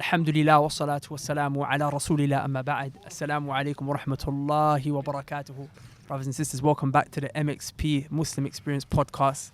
Alhamdulillah wa salatu wa salamu ala rasulillah amma ba'd. Assalamu alaikum wa rahmatullahi wa barakatuhu. Brothers and sisters, welcome back to the MXP Muslim Experience podcast.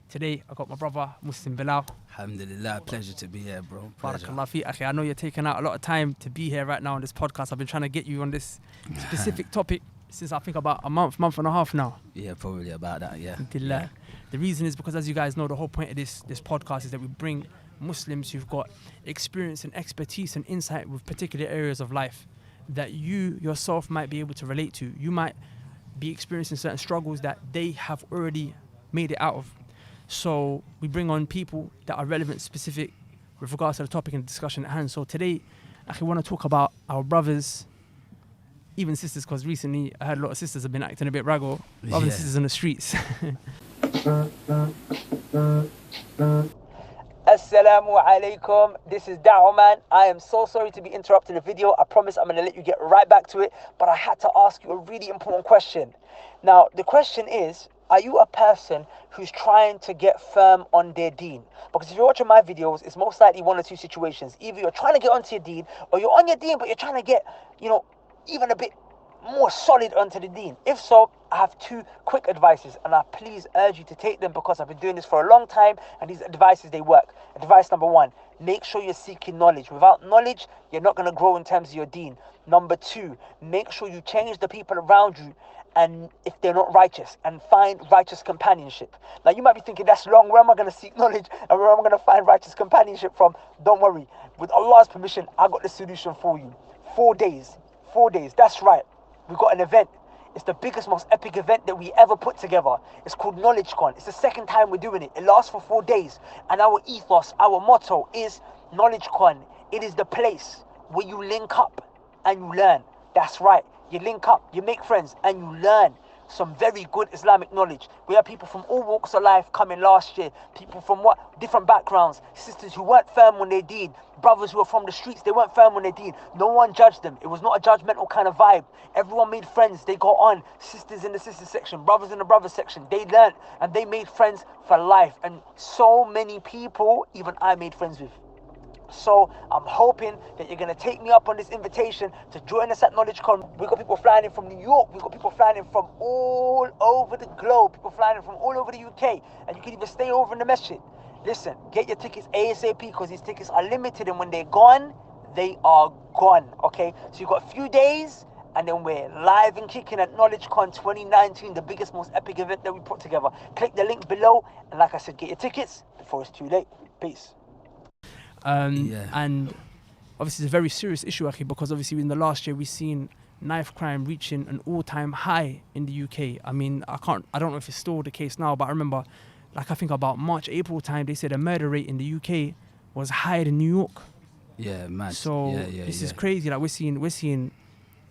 Today, I got my brother, Muslim Bilal. Alhamdulillah, pleasure to be here, bro. Pleasure. Barakallah fi akhi. I know you're taking out a lot of time to be here right now on this podcast. I've been trying to get you on this specific topic since I think about a month and a half now. Yeah, probably about that, yeah. Alhamdulillah. The reason is because, as you guys know, the whole point of this podcast is that we bring Muslims who've got experience and expertise and insight with particular areas of life that you yourself might be able to relate to. You might be experiencing certain struggles that they have already made it out of. So we bring on people that are relevant, specific with regards to the topic and discussion at hand. So today, I want to talk about our brothers, even sisters, because recently I heard a lot of sisters have been acting a bit raggo. Brothers and sisters in the streets. Assalamu alaikum, this is Da'o Man. I am so sorry to be interrupting the video. I promise I'm going to let you get right back to it, but I had to ask you a really important question. Now, the question is, are you a person who's trying to get firm on their deen? Because if you're watching my videos, it's most likely one or two situations. Either you're trying to get onto your deen, or you're on your deen, but you're trying to get, even a bit more solid onto the deen. If so, I have two quick advices, and I please urge you to take them because I've been doing this for a long time, and these advices, they work. Advice number one, make sure you're seeking knowledge. Without knowledge, you're not going to grow in terms of your deen. Number two, make sure you change the people around you, and if they're not righteous, and find righteous companionship. Now you might be thinking, that's long, where am I going to seek knowledge and where am I going to find righteous companionship from? Don't worry, with Allah's permission, I got the solution for you. 4 days, that's right. We've got an event. It's the biggest, most epic event that we ever put together. It's called KnowledgeCon. It's the second time we're doing it. It lasts for 4 days. And our ethos, our motto is KnowledgeCon. It is the place where you link up and you learn. That's right. You link up, you make friends, and you learn some very good Islamic knowledge. We have people from all walks of life coming last year. People from different backgrounds. Sisters who weren't firm on their deed. Brothers who were from the streets, they weren't firm on their deed. No one judged them. It was not a judgmental kind of vibe. Everyone made friends. They got on. Sisters in the sister section, brothers in the brother section. They learned and they made friends for life. And so many people, even I made friends with. So I'm hoping that you're going to take me up on this invitation to join us at KnowledgeCon. We've got people flying in from New York. We've got people flying in from all over the globe. People flying in from all over the UK. And you can even stay over in the masjid. Listen, get your tickets ASAP because these tickets are limited. And when they're gone, they are gone. Okay? So you've got a few days. And then we're live and kicking at KnowledgeCon 2019, the biggest, most epic event that we put together. Click the link below. And like I said, get your tickets before it's too late. Peace. And obviously it's a very serious issue, actually, because obviously in the last year we've seen knife crime reaching an all-time high in the UK. I mean, I don't know if it's still the case now, but I remember, I think about March, April time, they said the murder rate in the UK was higher than New York. Yeah, mad. So this is crazy. Like we're seeing,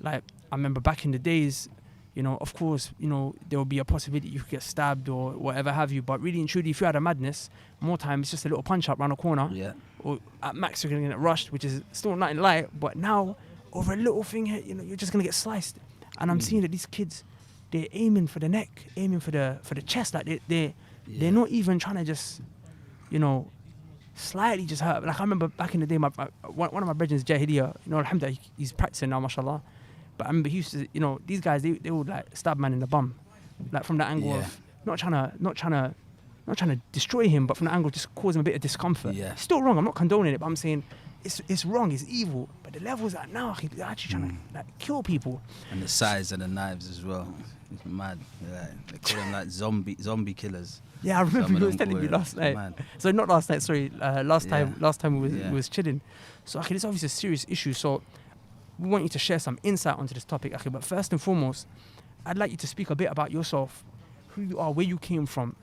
like, I remember back in the days, of course, there will be a possibility you could get stabbed or whatever have you. But really and truly, if you had a madness, more time it's just a little punch up around the corner. Yeah. Or at max you're gonna get rushed, which is still nothing light. But now, over a little thing here, you're just gonna get sliced. And I'm seeing that these kids, they're aiming for the neck, aiming for the chest. Like they're not even trying to just, slightly just hurt. Like I remember back in the day, one of my brothers, Jahiliya, alhamdulillah, he's practicing now, mashallah. But I remember he used to, these guys, they would like stab man in the bum, like from the angle of not trying to destroy him, but from the angle just cause him a bit of discomfort. Yeah. Still wrong. I'm not condoning it, but I'm saying it's wrong. It's evil. But the levels that now they're actually trying to kill people. And the size of the knives as well. It's mad. They call them like zombie killers. Yeah, I remember you was telling me last night. Mad. So not last night. Sorry, last time we was chilling. So this is obviously a serious issue. So we want you to share some insight onto this topic, Akhi. But first and foremost, I'd like you to speak a bit about yourself, who you are, where you came from,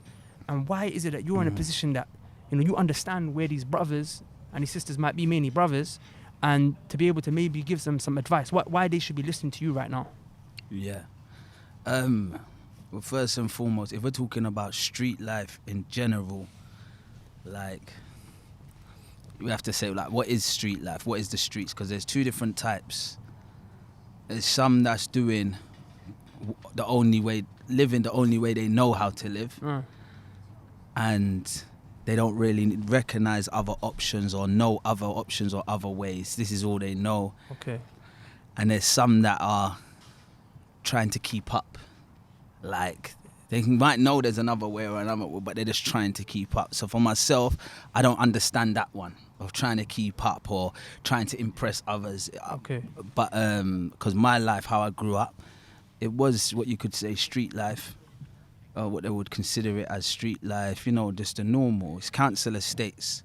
and why is it that you're in a position that, you understand where these brothers and these sisters might be, mainly brothers, and to be able to maybe give them some advice, why they should be listening to you right now. Yeah. Well, first and foremost, if we're talking about street life in general, like, we have to say, like, what is street life? What is the streets? Because there's two different types. There's some that's doing living the only way they know how to live. And they don't really recognize other options or know other options or other ways. This is all they know. Okay. And there's some that are trying to keep up. Like, they might know there's another way or another way, but they're just trying to keep up. So for myself, I don't understand that one of trying to keep up or trying to impress others. Okay. But because my life, how I grew up, it was what you could say street life, or what they would consider it as street life. You know, just the normal. It's council estates.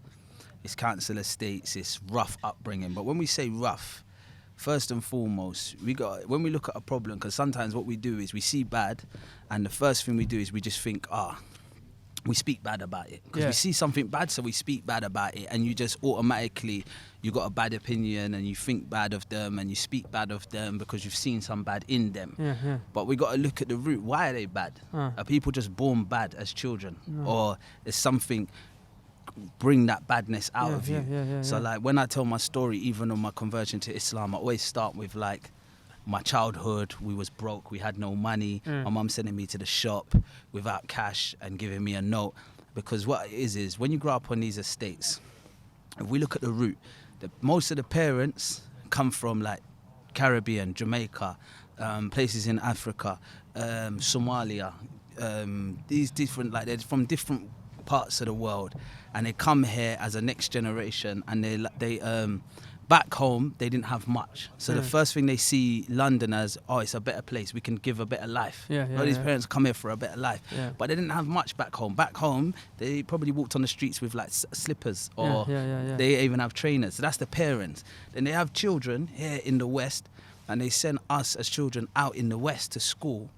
It's rough upbringing. But when we say rough, first and foremost, when we look at a problem, because sometimes what we do is we see bad, and the first thing we do is we just think, we speak bad about it. Because we see something bad, so we speak bad about it, and you just automatically, you got a bad opinion, and you think bad of them, and you speak bad of them because you've seen some bad in them. Yeah. But we got to look at the root. Why are they bad? Are people just born bad as children? Or is something bring that badness out of you? So like when I tell my story, even on my conversion to Islam, I always start with like my childhood. We was broke, we had no money. My mum sending me to the shop without cash and giving me a note. Because what it is when you grow up on these estates, if we look at the root, most of the parents come from like Caribbean, Jamaica, places in Africa, Somalia, these different, like they're from different parts of the world, and they come here as a next generation, and they back home they didn't have much, so the first thing they see London as, it's a better place, we can give a better life. These parents come here for a better life, but they didn't have much back home. They probably walked on the streets with like slippers, or they even have trainers. So that's the parents. Then they have children here in the West, and they send us as children out in the West to school,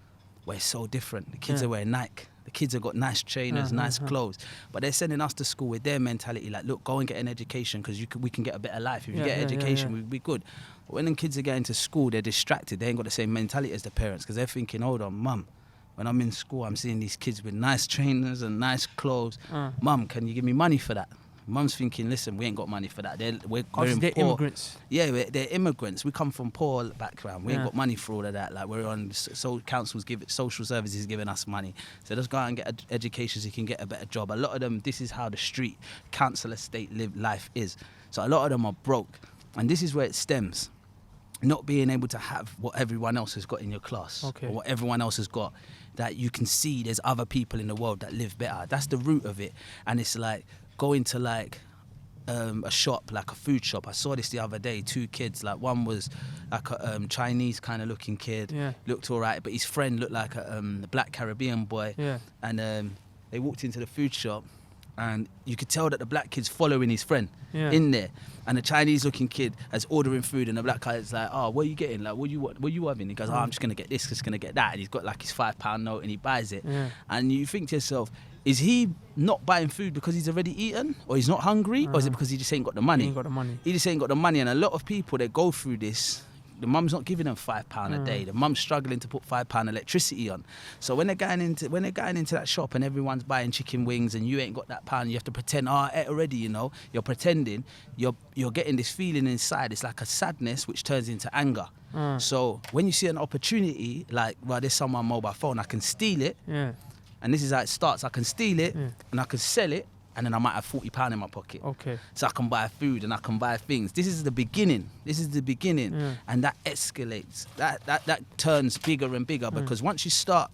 where it's so different. The kids are wearing Nike. The kids have got nice trainers, nice clothes, but they're sending us to school with their mentality like, look, go and get an education because we can get a better life. If you get an education, we'll be good. But when the kids are getting to school, they're distracted. They ain't got the same mentality as the parents, because they're thinking, hold on, mum, when I'm in school, I'm seeing these kids with nice trainers and nice clothes. Mum, can you give me money for that? Mum's thinking, listen, we ain't got money for that. We're poor. Immigrants. Yeah, they're immigrants. We come from poor background. We ain't got money for all of that. Like, we're on social services giving us money. So let's go out and get education so you can get a better job. A lot of them, this is how the street council estate life is. So a lot of them are broke, and this is where it stems. Not being able to have what everyone else has got in your class, or what everyone else has got, that you can see there's other people in the world that live better. That's the root of it. And it's like going to like a shop, like a food shop. I saw this the other day, 2 kids, like one was like a Chinese kind of looking kid, looked all right, but his friend looked like a black Caribbean boy. And they walked into the food shop, and you could tell that the black kid's following his friend in there, and the Chinese looking kid is ordering food, and the black guy's like, what are you getting? Like, what you having? He goes, I'm just gonna get this, just gonna get that, and he's got like his £5 note, and he buys it. And you think to yourself, is he not buying food because he's already eaten, or he's not hungry, or is it because he just ain't got the money? He just ain't got the money. And a lot of people, they go through this, the mum's not giving them £5 a day. The mum's struggling to put £5 electricity on. So when they're going into that shop and everyone's buying chicken wings and you ain't got that pound, you have to pretend, I ate already, you know. You're pretending. You're getting this feeling inside. It's like a sadness which turns into anger. So when you see an opportunity, like, well, there's someone mobile phone, I can steal it. And this is how it starts. I can steal it and I can sell it, and then I might have £40 in my pocket. So I can buy food and I can buy things. This is the beginning. And that escalates. That turns bigger and bigger, because once you start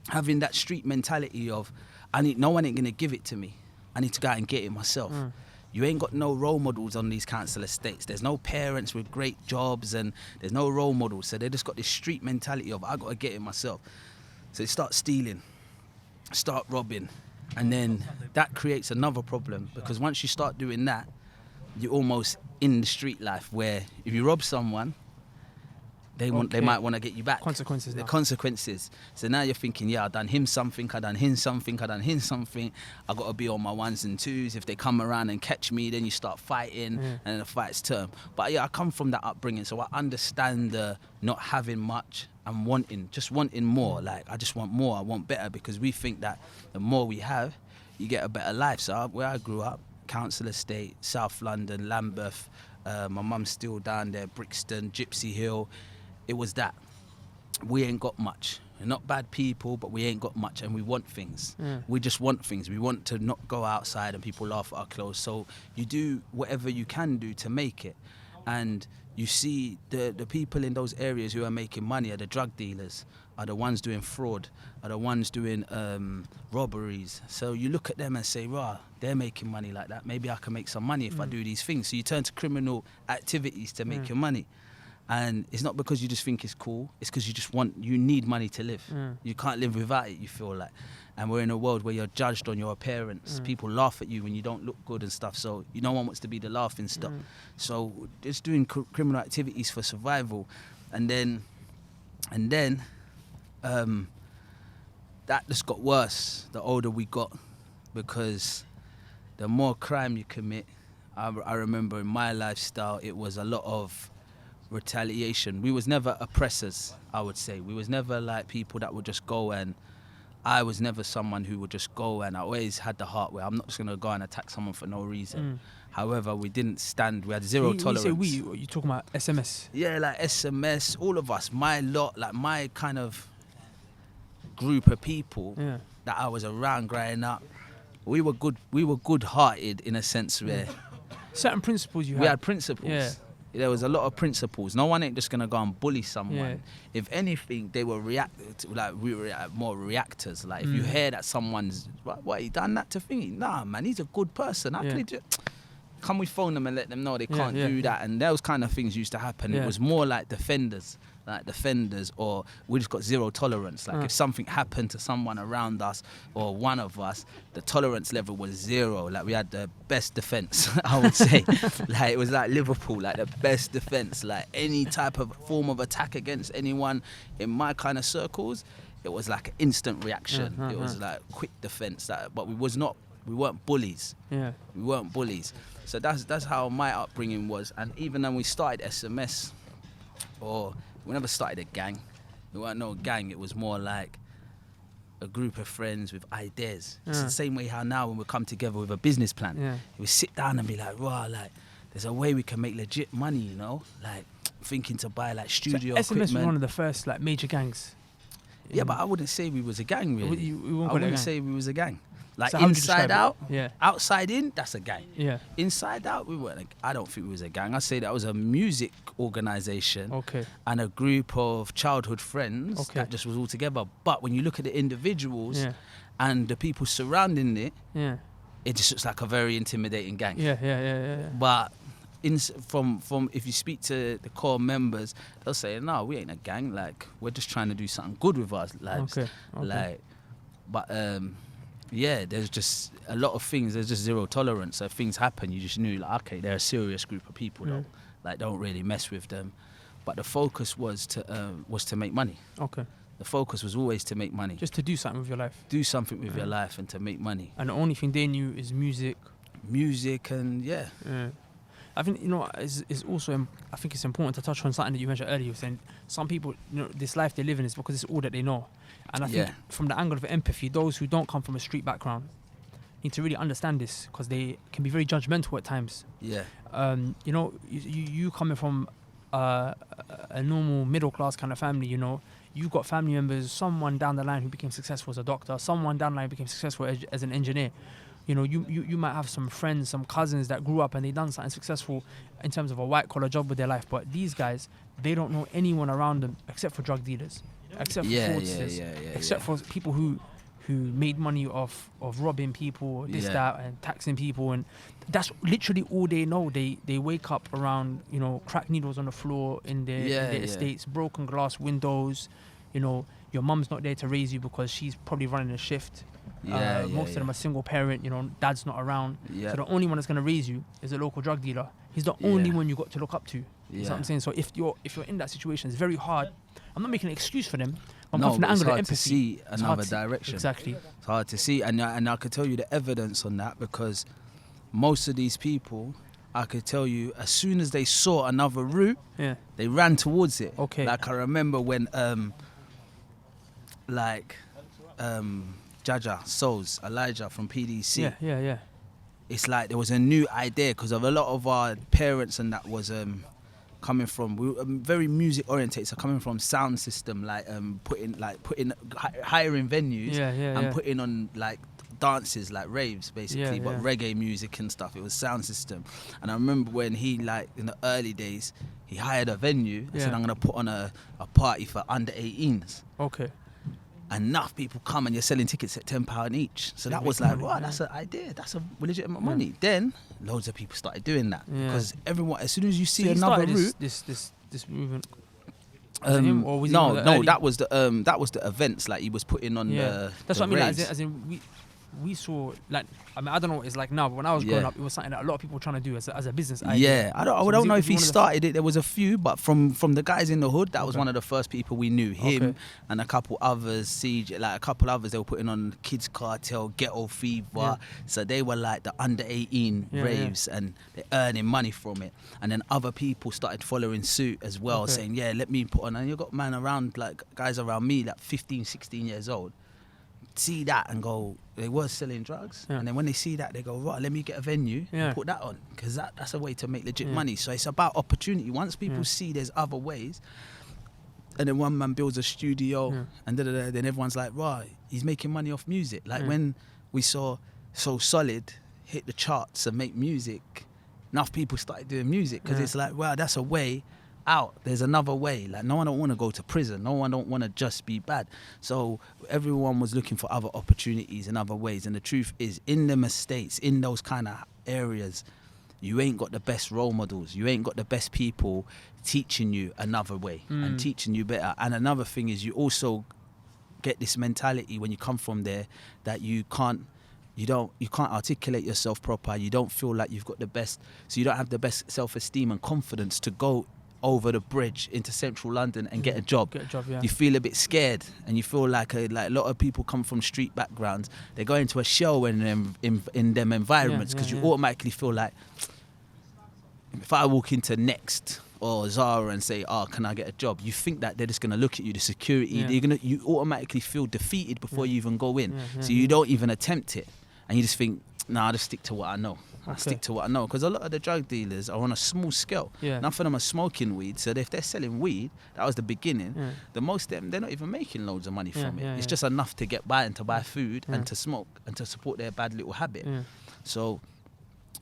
having that street mentality of, no one ain't gonna give it to me, I need to go out and get it myself. You ain't got no role models on these council estates. There's no parents with great jobs, and there's no role models. So they just got this street mentality of, I gotta get it myself. So they start stealing, start robbing. And then that creates another problem, because once you start doing that, you're almost in the street life, where if you rob someone, they might want to get you back. Consequences. So now you're thinking, I done him something, I done him something. I got to be on my 1s and 2s. If they come around and catch me, then you start fighting, and then the fight's turn. But I come from that upbringing, so I understand the not having much and wanting more. Like, I just want more, I want better, because we think that the more we have, you get a better life. So where I grew up, council estate, South London, Lambeth, my mum's still down there, Brixton, Gypsy Hill. It was that. We ain't got much. We're not bad people, but we ain't got much, and we want things. Mm. We just want things. We want to not go outside and people laugh at our clothes. So you do whatever you can do to make it. And you see the people in those areas who are making money are the drug dealers, are the ones doing fraud, are the ones doing robberies. So you look at them and say, rah, they're making money like that. Maybe I can make some money if I do these things. So you turn to criminal activities to make your money. And it's not because you just think it's cool, it's because you need money to live. You can't live without it, you feel like. And we're in a world where you're judged on your appearance. People laugh at you when you don't look good and stuff, so no one wants to be the laughing stock. So just doing criminal activities for survival. And then that just got worse the older we got, because the more crime you commit, I remember in my lifestyle, it was a lot of retaliation. We was never oppressors, I would say. We was never like people that would just go, and I was never someone who would just go, and I always had the heart where I'm not just going to go and attack someone for no reason. However, we didn't stand, we had zero tolerance. You say you talking about SMS? Yeah, like SMS, all of us, my lot, like my kind of group of people that I was around growing up, we were good-hearted in a sense where certain principles you had. We had principles. Yeah. There was a lot of principles. No one ain't just gonna go and bully someone. Yeah. If anything, they were we were more reactors. Like if you hear that someone's what he done that to thingy, nah man, he's a good person. Can we phone them and let them know they can't do that? And those kind of things used to happen. It was more like defenders, or we just got zero tolerance. Like if something happened to someone around us or one of us, the tolerance level was zero. Like we had the best defense, I would say. Like it was like Liverpool, like the best defense. Like any type of form of attack against anyone in my kind of circles, it was like an instant reaction. It was like quick defense. But we weren't bullies. Yeah. We weren't bullies. So that's how my upbringing was. And even when we started SMS, or we never started a gang. We weren't no gang. It was more like a group of friends with ideas. It's the same way how now when we come together with a business plan, we sit down and be like, wow, like there's a way we can make legit money, you know? Like thinking to buy like studio equipment. SMS was one of the first like major gangs. Yeah, but I wouldn't say we was a gang really. I wouldn't say we was a gang. Like so inside out, yeah. Outside in, that's a gang. Yeah. Inside out, we weren't. I don't think we was a gang. I say that was a music organisation. Okay. And a group of childhood friends that just was all together. But when you look at the individuals and the people surrounding it, it just looks like a very intimidating gang. Yeah. But from if you speak to the core members, they'll say, no, we ain't a gang. Like we're just trying to do something good with our lives. Okay. Like, but yeah, there's just a lot of things. There's just zero tolerance. So if things happen, you just knew, like, okay, they're a serious group of people, though. Like, don't really mess with them. But the focus was to make money. Okay. The focus was always to make money. Just to do something with your life. Do something with your life and to make money. And the only thing they knew is music. Music and I think it's also. I think it's important to touch on something that you mentioned earlier. Saying some people, this life they live in is because it's all that they know. And I think from the angle of empathy, those who don't come from a street background need to really understand this, because they can be very judgmental at times. Yeah. You coming from a normal middle class kind of family, you got family members, someone down the line who became successful as a doctor, someone down the line became successful as an engineer. You might have some friends, some cousins that grew up and they done something successful in terms of a white collar job with their life. But these guys, they don't know anyone around them except for drug dealers, except for fraudsters, except for people who made money off of robbing people, that, and taxing people, and that's literally all they know. They wake up around crack needles on the floor in their estates, broken glass windows. Your mum's not there to raise you because she's probably running a shift. Most of them are single parent, dad's not around. So the only one that's going to raise you is a local drug dealer. He's the only one you got to look up to. You know what I'm saying? So if you're in that situation, it's very hard. I'm not making an excuse for them. I'm from the angle of empathy. To see another direction. Exactly. It's hard to see, and I could tell you the evidence on that, because most of these people, I could tell you, as soon as they saw another route, they ran towards it. Okay. Like I remember when Elijah from PDC. Yeah. It's like there was a new idea because of a lot of our parents, and that was coming from we were very music orientated, so coming from sound system, like hiring venues and putting on like dances, like raves basically, but reggae music and stuff. It was sound system. And I remember when he, like in the early days, he hired a venue and said, I'm gonna put on a party for under 18s. Okay. Enough people come and you're selling tickets at £10 each. So that was like, wow, that's an idea. That's a legitimate money. Then loads of people started doing that because everyone, as soon as you see so another route, this movement. That was the events, like he was putting on the. That's the what I mean. Like, raves. as in we saw, like, I mean, I don't know what it's like now, but when I was growing up, it was something that a lot of people were trying to do as a business idea. Yeah, I don't know if he started it. There was a few, but from the guys in the hood, that was one of the first people we knew. Him and a couple others, Siege, like a couple others. They were putting on Kids Cartel, Ghetto Fever. So they were like the under 18 raves, and they're earning money from it. And then other people started following suit as well, saying, "Yeah, let me put on." And you got guys around me, like 15, 16 years old. See that and go, they were selling drugs, and then when they see that, they go, right, let me get a venue and put that on, because that's a way to make legit money. So it's about opportunity. Once people see there's other ways, and then one man builds a studio and then everyone's like, right, he's making money off music. Like when we saw So Solid hit the charts and make music, enough people started doing music, because it's like, wow, that's a way out. There's another way. Like, no one don't want to go to prison. No one don't want to just be bad. So everyone was looking for other opportunities and other ways. And the truth is, in them estates, in those kind of areas, you ain't got the best role models. You ain't got the best people teaching you another way and teaching you better. And another thing is, you also get this mentality when you come from there that you can't articulate yourself proper. You don't feel like you've got the best, so you don't have the best self-esteem and confidence to go over the bridge into central London and get a job. You feel a bit scared, and you feel like a lot of people come from street backgrounds. They go into a show in them environments because you automatically feel like, if I walk into Next or Zara and say, can I get a job? You think that they're just going to look at you, the security. You automatically feel defeated before you even go in. So you don't even attempt it. And you just think, I'll just stick to what I know. I stick to what I know, because a lot of the drug dealers are on a small scale. None of them are smoking weed, so if they're selling weed, that was the beginning. The most of them, they're not even making loads of money from it. It's just enough to get by and to buy food and to smoke and to support their bad little habit. So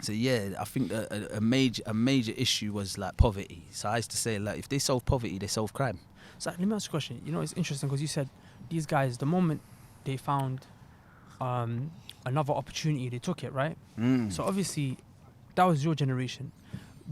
yeah, I think a major issue was like poverty. So I used to say, like, if they solve poverty, they solve crime. So let me ask you a question. You know, it's interesting because you said these guys, the moment they found another opportunity, they took it, right? So obviously that was your generation.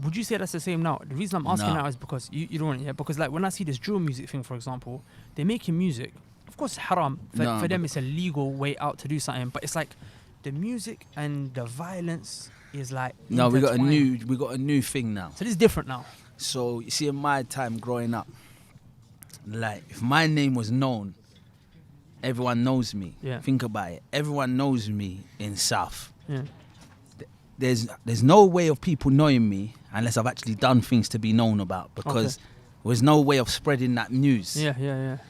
Would you say that's the same now? The reason I'm asking now is because you don't want it, because like when I see this drill music thing, for example, they're making music. Of course, it's haram. For them, it's a legal way out to do something, but it's like the music and the violence is like no, we got a new thing now. So this is different now. So you see, in my time growing up, like if my name was known, everyone knows me. Think about it. Everyone knows me in South. There's no way of people knowing me unless I've actually done things to be known about, because there's no way of spreading that news.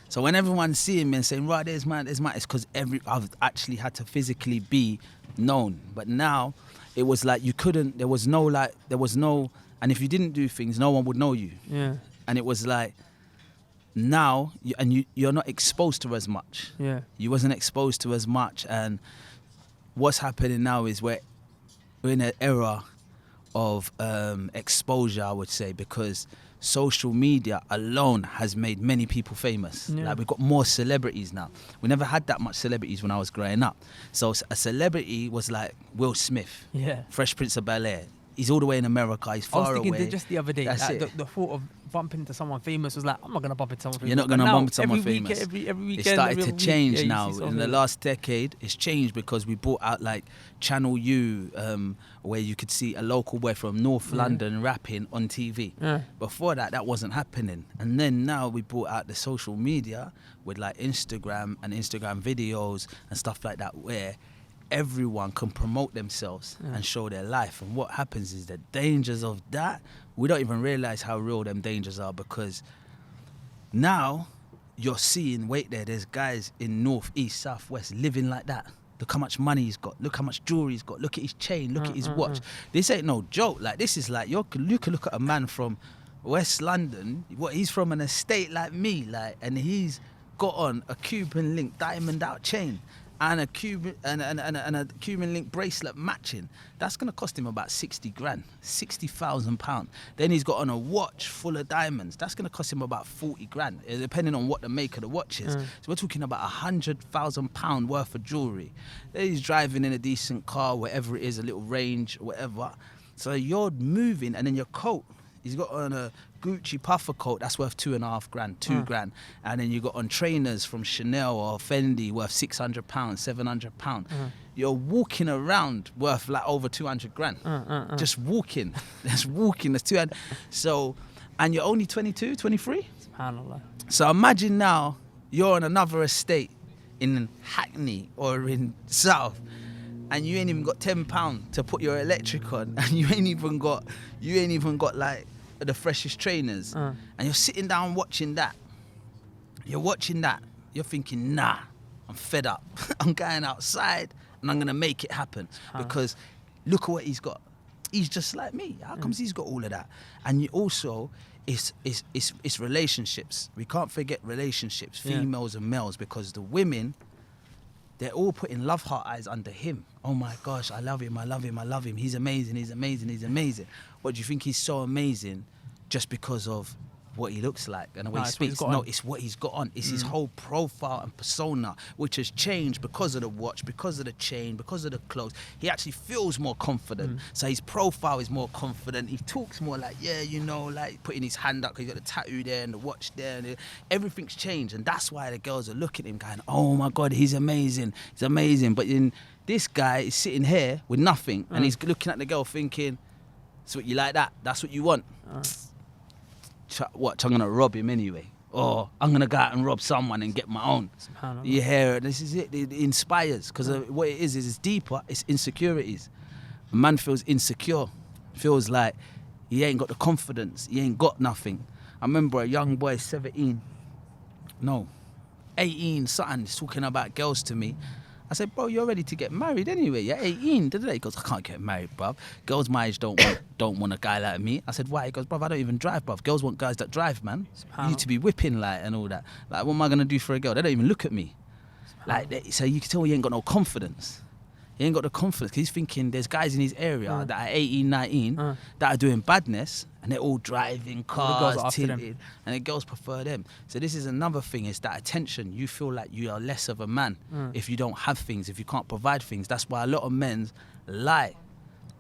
So when everyone's seeing me and saying, right, there's man, it's because I've actually had to physically be known. But now it was like there was no, and if you didn't do things, no one would know you. And it was like, now you're not exposed to as much. You wasn't exposed to as much, and what's happening now is we're in an era of exposure, I would say, because social media alone has made many people famous. Like, we've got more celebrities now. We never had that much celebrities when I was growing up. So a celebrity was like Will Smith, Fresh Prince of Bel-Air. He's all the way in America. He's far away. I was thinking just the other day, the thought of bumping into someone famous was like, I'm not going to bump into someone famous. You're not going to bump into someone famous. Every weekend. It started to change now. In the last decade, it's changed because we brought out like Channel U, where you could see a local boy from North London rapping on TV. Before that wasn't happening. And then now we brought out the social media with like Instagram and Instagram videos and stuff like that, where everyone can promote themselves and show their life. And what happens is the dangers of that, we don't even realize how real them dangers are, because now you're seeing, there's guys in North, East, South, West living like that. Look how much money he's got. Look how much jewelry he's got. Look at his chain. Look at his watch. This ain't no joke. Like, this is like, you can look at a man from West London, he's from an estate like me, like, and he's got on a Cuban link diamond out chain and a Cuban and a Cuban link bracelet matching. That's gonna cost him about 60 grand, £60,000. Then he's got on a watch full of diamonds. That's gonna cost him about 40 grand, depending on what the make of the watch is. So we're talking about £100,000 worth of jewelry. Then he's driving in a decent car, whatever it is, a little Range, whatever. So you're moving, and then your coat. He's got on a Gucci puffer coat that's worth £2.5 grand, £2 grand, and then you got on trainers from Chanel or Fendi worth £600, £700. You're walking around worth like over 200 grand. Just walking, that's 200. So, and you're only 22, 23. SubhanAllah. So imagine now you're on another estate in Hackney or in South, and you ain't even got £10 to put your electric on, and you ain't even got like the freshest trainers, and you're sitting down watching that. You're watching that. You're thinking, nah, I'm fed up. I'm going outside and I'm gonna make it happen because look at what he's got. He's just like me. How comes he's got all of that? And you also, it's relationships. We can't forget relationships, females and males, because the women, they're all putting love heart eyes under him. Oh my gosh, I love him, I love him, I love him. He's amazing, he's amazing, he's amazing. What, do you think he's so amazing just because of what he looks like and the way he speaks? No, it's what he's got on. It's his whole profile and persona, which has changed because of the watch, because of the chain, because of the clothes. He actually feels more confident. So his profile is more confident. He talks more like, yeah, you know, like putting his hand up because he's got the tattoo there and the watch there. And everything's changed. And that's why the girls are looking at him going, oh my God, he's amazing. He's amazing. But then this guy is sitting here with nothing and he's looking at the girl thinking, so what, you like that? That's what you want? What, I'm gonna rob him anyway, or I'm gonna go out and rob someone and get my own. You hear it? This is it. It inspires, because what it is it's deeper. It's insecurities. A man feels insecure, feels like he ain't got the confidence. He ain't got nothing. I remember a young boy, 18 something, he's talking about girls to me. I said, bro, you're ready to get married anyway. You're 18. He goes, I can't get married, bruv. Girls my age don't want a guy like me. I said, why? He goes, bruv, I don't even drive, bruv. Girls want guys that drive, man. You need to be whipping like and all that. Like, what am I gonna do for a girl? They don't even look at me. Like, so you can tell he ain't got no confidence. He ain't got the confidence because he's thinking there's guys in his area that are 18, 19 that are doing badness, and they're all driving cars, tinted, and the girls prefer them. So this is another thing, is that attention. You feel like you are less of a man if you don't have things, if you can't provide things. That's why a lot of men lie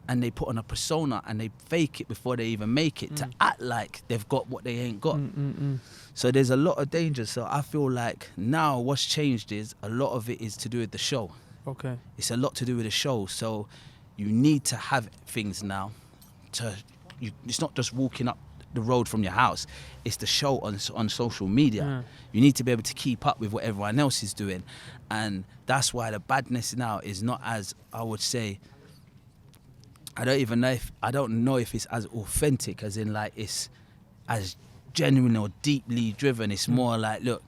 and they put on a persona and they fake it before they even make it to act like they've got what they ain't got. So there's a lot of danger. So I feel like now what's changed is a lot of it is to do with the show. Okay. It's a lot to do with the show. So you need to have things now. It's not just walking up the road from your house. It's the show on social media. You need to be able to keep up with what everyone else is doing. And that's why the badness now is not as, I would say, I don't know if it's as authentic as in like it's as genuine or deeply driven. It's more like, look,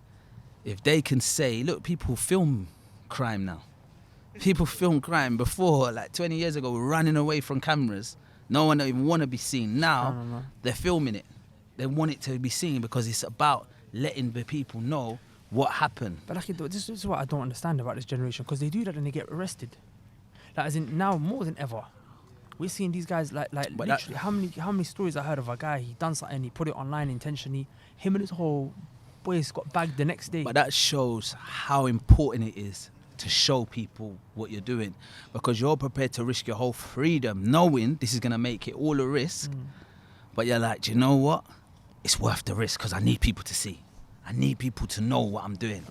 if they can say, look, people film crime now. People film crime before, like 20 years ago, were running away from cameras. No one don't even want to be seen. Now, they're filming it. They want it to be seen because it's about letting the people know what happened. But like, this is what I don't understand about this generation, because they do that and they get arrested. Like, as in now more than ever, we're seeing these guys like literally. How many stories I heard of a guy, he done something, he put it online intentionally. Him and his whole boys got bagged the next day. But that shows how important it is to show people what you're doing, because you're prepared to risk your whole freedom knowing this is going to make it all a risk, but you're like, do you know what, it's worth the risk because I need people to see, I need people to know what I'm doing.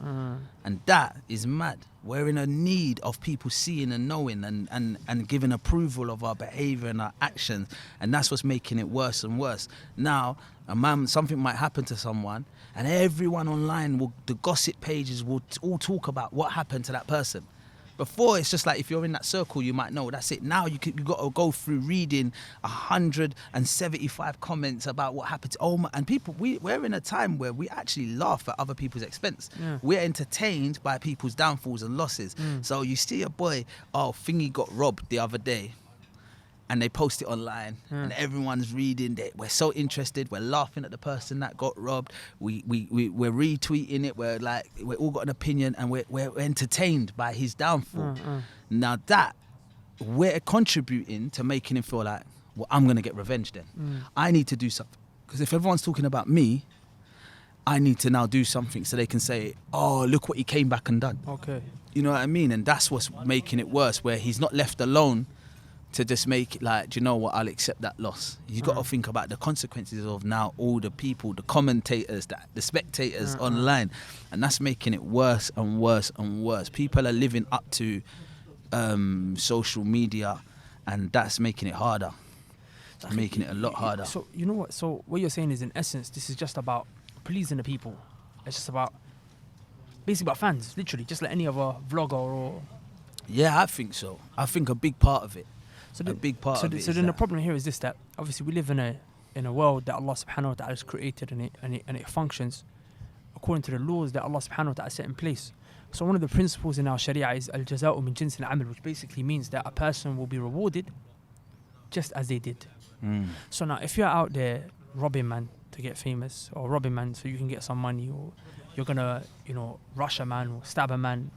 And that is mad. We're in a need of people seeing and knowing and giving approval of our behavior and our actions, and that's what's making it worse and worse. Now something might happen to someone and everyone online the gossip pages will all talk about what happened to that person. Before, it's just like if you're in that circle, you might know, that's it. Now you got to go through reading 175 comments about what happened to, and people, we're in a time where we actually laugh at other people's expense. We're entertained by people's downfalls and losses. So you see a boy, thingy got robbed the other day, and they post it online, and everyone's reading it. We're so interested. We're laughing at the person that got robbed. We're retweeting it. We're all got an opinion, and we're entertained by his downfall. Now that we're contributing to making him feel like, well, I'm gonna get revenge. Then I need to do something, because if everyone's talking about me, I need to now do something so they can say, oh, look what he came back and done. Okay. You know what I mean? And that's what's making it worse, where he's not left alone to just make it like, do you know what, I'll accept that loss. You've got to think about the consequences of now all the people, the commentators, the spectators online. And that's making it worse and worse and worse. People are living up to social media, and that's making it harder. Making it a lot harder. So, you know what? So, what you're saying is, in essence, this is just about pleasing the people. It's just about, basically about fans, literally, just like any other vlogger or... Yeah, I think so. I think a big part of it. So So then the problem here is this, that obviously we live in a world that Allah subhanahu wa ta'ala has created, and it functions according to the laws that Allah subhanahu wa ta'ala set in place. So one of the principles in our sharia is al-jaza'u min jinsi al-amal, which basically means that a person will be rewarded just as they did. So now if you're out there robbing man to get famous, or robbing man so you can get some money, or you're gonna, rush a man or stab a man,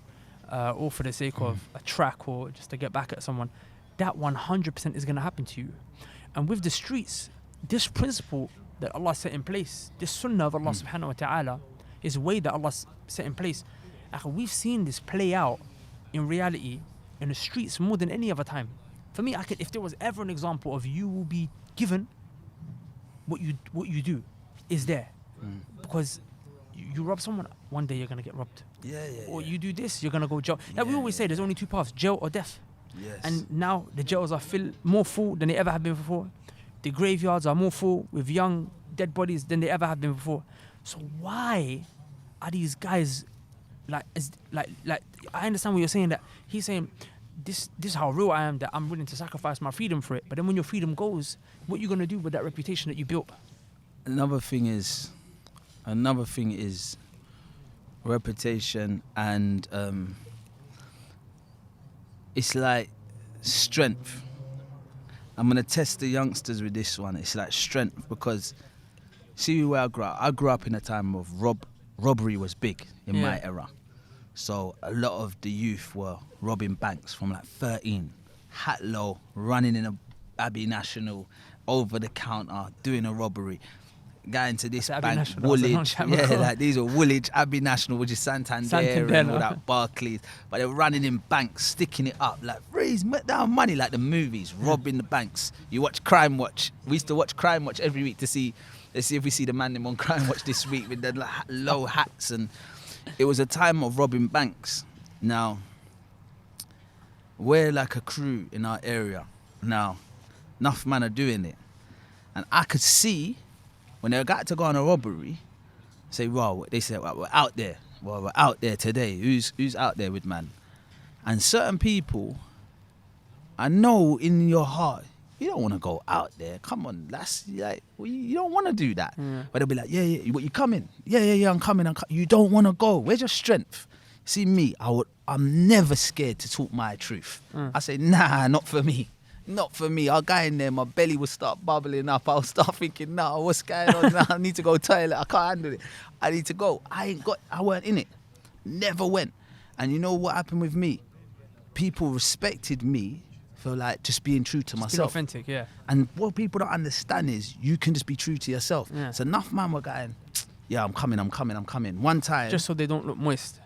all for the sake of a track or just to get back at someone, that 100% is going to happen to you. And with the streets, this principle that Allah set in place, this sunnah of Allah subhanahu wa ta'ala, is a way that Allah set in place. We've seen this play out in reality in the streets more than any other time. For me, if there was ever an example of you will be given what you do, is there. Because you rob someone, one day you're going to get robbed. Or you do this, you're going to go jail. We always say there's only two paths, jail or death. Yes. And now the jails are more full than they ever have been before. The graveyards are more full with young dead bodies than they ever have been before. So why are these guys like I understand what you're saying, that he's saying this is how real I am, that I'm willing to sacrifice my freedom for it. But then when your freedom goes, what are you gonna do with that reputation that you built? Another thing is reputation, and it's like strength. I'm gonna test the youngsters with this one. It's like strength, because see where I grew up. I grew up in a time of robbery was big in my era. So a lot of the youth were robbing banks from like 13, hat low, running in a Abbey National, over the counter, doing a robbery. Going to this bank, Woolwich, these are Woolwich, Abbey National, which is Santander and all that, Barclays. But they're running in banks, sticking it up, like raise down money, like the movies, robbing the banks. You watch Crime Watch. We used to watch Crime Watch every week to see, let's see if we see the man on Crime Watch this week with the low hats. And it was a time of robbing banks. Now, we're like a crew in our area. Now, enough men are doing it. And I could see, when they got to go on a robbery, say, well, they say, well, we're out there. Well, we're out there today. Who's out there with man? And certain people, I know in your heart, you don't want to go out there. Come on, that's like, you don't want to do that. But they'll be like, yeah, you coming? Yeah, I'm coming. You don't want to go. Where's your strength? See me, I'm never scared to talk my truth. I say, nah, not for me. Not for me. I'll go in there, my belly will start bubbling up. I'll start thinking, nah, what's going on now? I need to go toilet. I can't handle it. I need to go. I weren't in it. Never went. And you know what happened with me? People respected me for like just being true to myself. Being authentic, yeah. And what people don't understand is you can just be true to yourself. Yeah. So enough man were going, yeah, I'm coming. One time. Just so they don't look moist.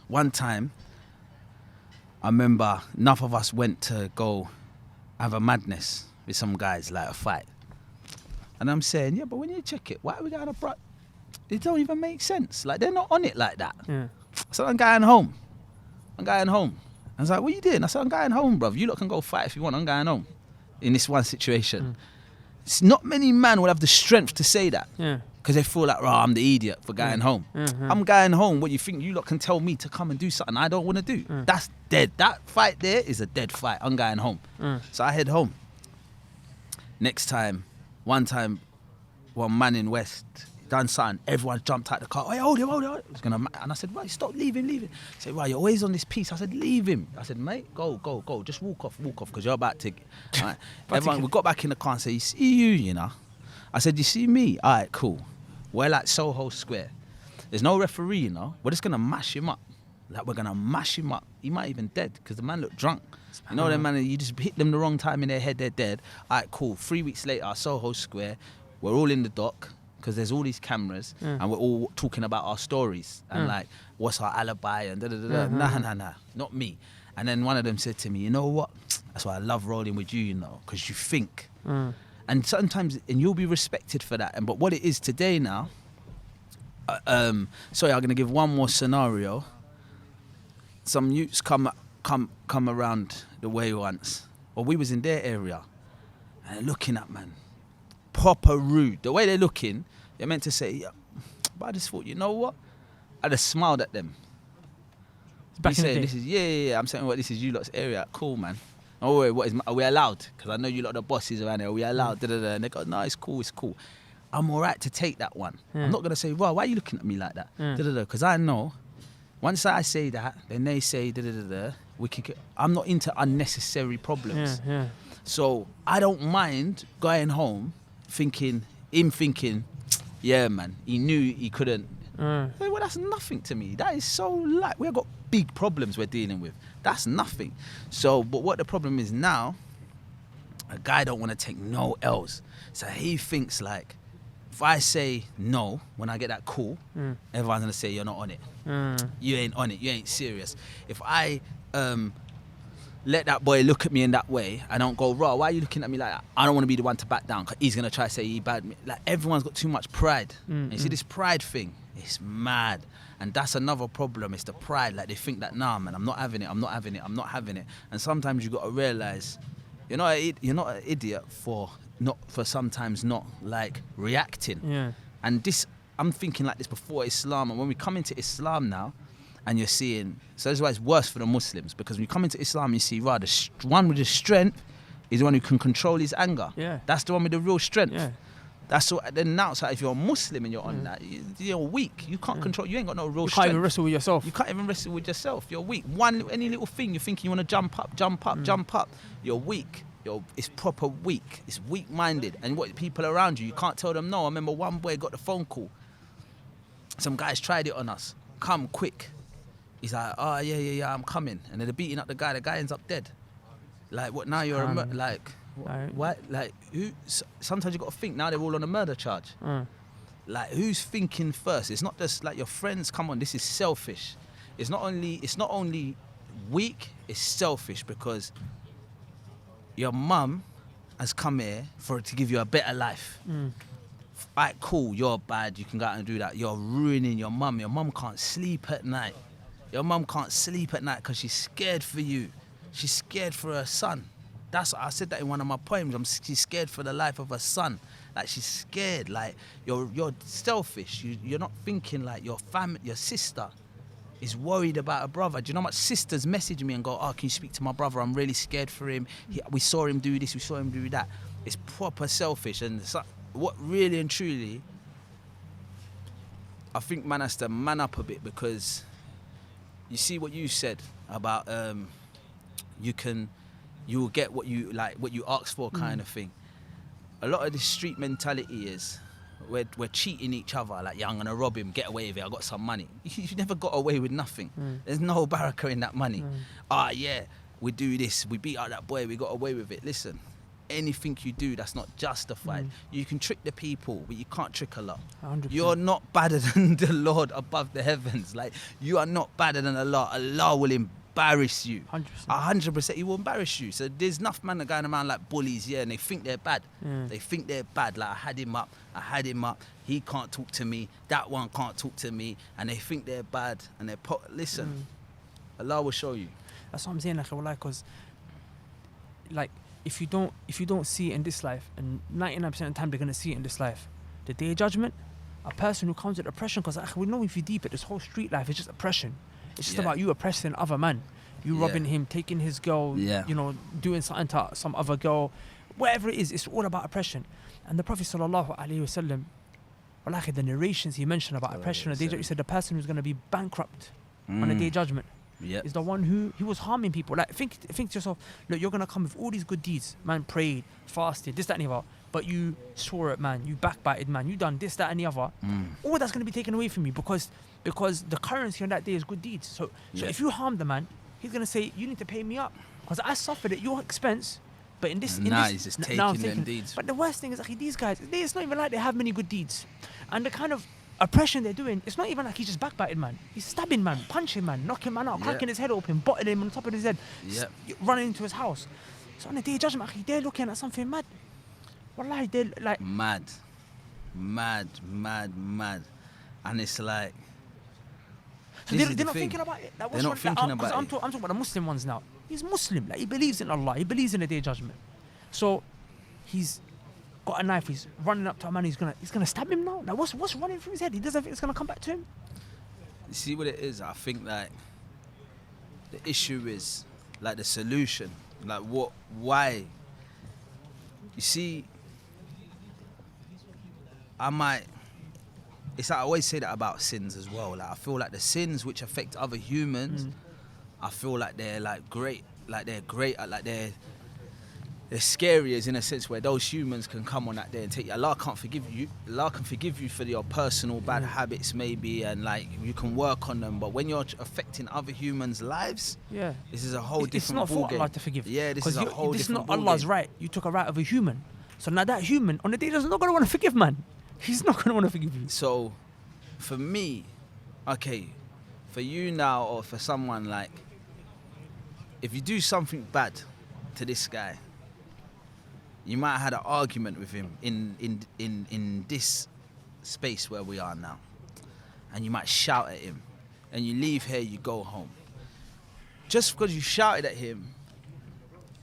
One time, I remember enough of us went to go have a madness with some guys, like a fight. And I'm saying, yeah, but when you check it, why are we going to it don't even make sense. Like, they're not on it like that. Yeah. So I'm going home. I was like, what are you doing? I said, I'm going home, bruv. You lot can go fight if you want. I'm going home. In this one situation. It's not many men will have the strength to say that. Yeah. Because they feel like, I'm the idiot for going home. I'm going home. What you think? You lot can tell me to come and do something I don't want to do. That's dead. That fight there is a dead fight. I'm going home. So I head home. One man in West, done something, everyone jumped out the car. Hey, hold him. It's gonna. And I said, right, stop, leave him. He said, right, you're always on this piece. I said, leave him. I said, mate, go, just walk off, because you're about to. Right. Everyone, we got back in the car and said, you see you know. I said, you see me? All right, cool. We're like Soho Square. There's no referee, you know. We're just gonna mash him up. Like, we're gonna mash him up. He might even dead because the man looked drunk. You know them man, you just hit them the wrong time in their head, they're dead. All right, cool. 3 weeks later, Soho Square, we're all in the dock because there's all these cameras and we're all talking about our stories and like, what's our alibi and da-da-da-da. Nah, not me. And then one of them said to me, you know what? That's why I love rolling with you, you know, because you think. And sometimes, and you'll be respected for that. But what it is today now, sorry, I'm going to give one more scenario. Some youths come around the way once, or we was in their area, and they're looking at man, proper rude. The way they're looking, they're meant to say, yeah, but I just thought, you know what? I just smiled at them. Back in the day. This is yeah. I'm saying, what, this is you lot's area. Cool, man. Oh wait, are we allowed? Because I know you lot are the bosses around here. Are we allowed? And they go, no, it's cool. I'm all right to take that one. I'm not gonna say, well, why are you looking at me like that? Because I know. Once I say that, then they say we can. I'm not into unnecessary problems. So I don't mind going home thinking, yeah, man, he knew he couldn't. Well, that's nothing to me. That is so light. We've got big problems we're dealing with. That's nothing. So, but what the problem is now, a guy don't want to take no L's. So he thinks like, if I say no, when I get that call, everyone's going to say, you're not on it. You ain't on it. You ain't serious. If I let that boy look at me in that way, I don't go, raw, why are you looking at me like that? I don't want to be the one to back down because he's going to try to say he bad me. Like, everyone's got too much pride. And you see this pride thing? It's mad. And that's another problem. It's the pride. Like, they think that, nah, man, I'm not having it. And sometimes you got to realise you're not an idiot for sometimes not like reacting. And this, I'm thinking like this before Islam, and when we come into Islam now, and you're seeing, so that's why it's worse for the Muslims, because when you come into Islam, you see, right, the one with the strength is the one who can control his anger. That's the one with the real strength. That's what. Then now, so if you're a Muslim and you're on that, you're weak. You can't control. You ain't got no real strength. You can't even wrestle with yourself. You can't even wrestle with yourself. You're weak. Any little thing you're thinking you want to jump up. You're weak. It's proper weak. It's weak-minded. And what people around you can't tell them no. I remember one boy got the phone call. Some guys tried it on us. Come quick. He's like, oh yeah, I'm coming. And then they're beating up the guy. The guy ends up dead. Like, what now? You're like, what? Like, who? Sometimes you got to think. Now they're all on a murder charge. Like, who's thinking first? It's not just like your friends. Come on, this is selfish. It's not only weak. It's selfish because your mum has come here to give you a better life. Alright, cool, you're bad, you can go out and do that. You're ruining your mum. Your mum can't sleep at night. Your mum can't sleep at night because she's scared for you. She's scared for her son. I said that in one of my poems. She's scared for the life of her son. Like, she's scared. Like, you're selfish. You're not thinking like your sister is worried about a brother. Do you know how much sisters message me and go, oh, can you speak to my brother? I'm really scared for him. We saw him do this, we saw him do that. It's proper selfish. And what really and truly, I think man has to man up a bit, because you see what you said about you will get what you ask for kind of thing. A lot of this street mentality is we're cheating each other. Like, yeah, I'm gonna rob him, get away with it, I got some money. You never got away with nothing. There's no barakah in that money. Yeah, we do this, we beat out that boy, we got away with it. Listen, anything you do that's not justified, you can trick the people, but you can't trick Allah. 100%. You're not badder than the Lord above the heavens. Like, you are not badder than Allah. Allah will embarrass you. 100%. He will embarrass you. So there's enough men that are going around like bullies, and they think they're bad. They think they're bad. Like, I had him up. He can't talk to me. That one can't talk to me. And they think they're bad. And listen, Allah will show you. That's what I'm saying, because like, if you don't see it in this life, and 99% of the time they're gonna see it in this life, the day of judgment, a person who comes with oppression, because we know if you deep it, this whole street life is just oppression. It's just about you oppressing other man, you robbing him, taking his girl, doing something to some other girl, whatever it is. It's all about oppression. And the Prophet sallallahu alaihi wasallam, Wallahi, the narrations he mentioned about oppression on the day judgment, he said the person who's going to be bankrupt on the day of judgment is the one who was harming people. Like, think to yourself, look, you're going to come with all these good deeds. Man prayed, fasted, this, that, and the other. But you swore at man, you backbited man, you done this, that, and the other. All that's going to be taken away from you because the currency on that day is good deeds. So if you harm the man, he's going to say, you need to pay me up. Because I suffered at your expense. But he's just taking them deeds. But the worst thing is, like, these guys, it's not even like they have many good deeds. And the kind of oppression they're doing, it's not even like he's just backbiting man. He's stabbing man, punching man, knocking man out, cracking his head open, butting him on top of his head, running into his house. So on the day of judgment, they're looking at something mad. Wallahi, they're like... Mad. And it's like... So they're not thinking about it. Like, they're not thinking about it. I'm talking about the Muslim ones now. He's Muslim. Like, he believes in Allah. He believes in the day of judgment. So he's got a knife. He's running up to a man. He's gonna stab him now. Like, what's running through his head? He doesn't think it's gonna come back to him. You see what it is? I think like the issue is like the solution. Like why? You see, it's like I always say that about sins as well. Like, I feel like the sins which affect other humans, I feel like they're like great. Like they're great. Like they're scary as in a sense where those humans can come on that day and take you. Allah can't forgive you. Allah can forgive you for your personal bad habits maybe, and like you can work on them. But when you're affecting other humans' lives, this is a whole different ballgame. It's not for Allah to forgive. Yeah, this is a whole different ballgame. This is not Allah's right. You took a right of a human. So now that human on the day is not going to want to forgive, man. He's not going to want to forgive you. So, for me, okay, for you now or for someone, like, if you do something bad to this guy, you might have had an argument with him in this space where we are now, and you might shout at him, and you leave here, you go home. Just because you shouted at him,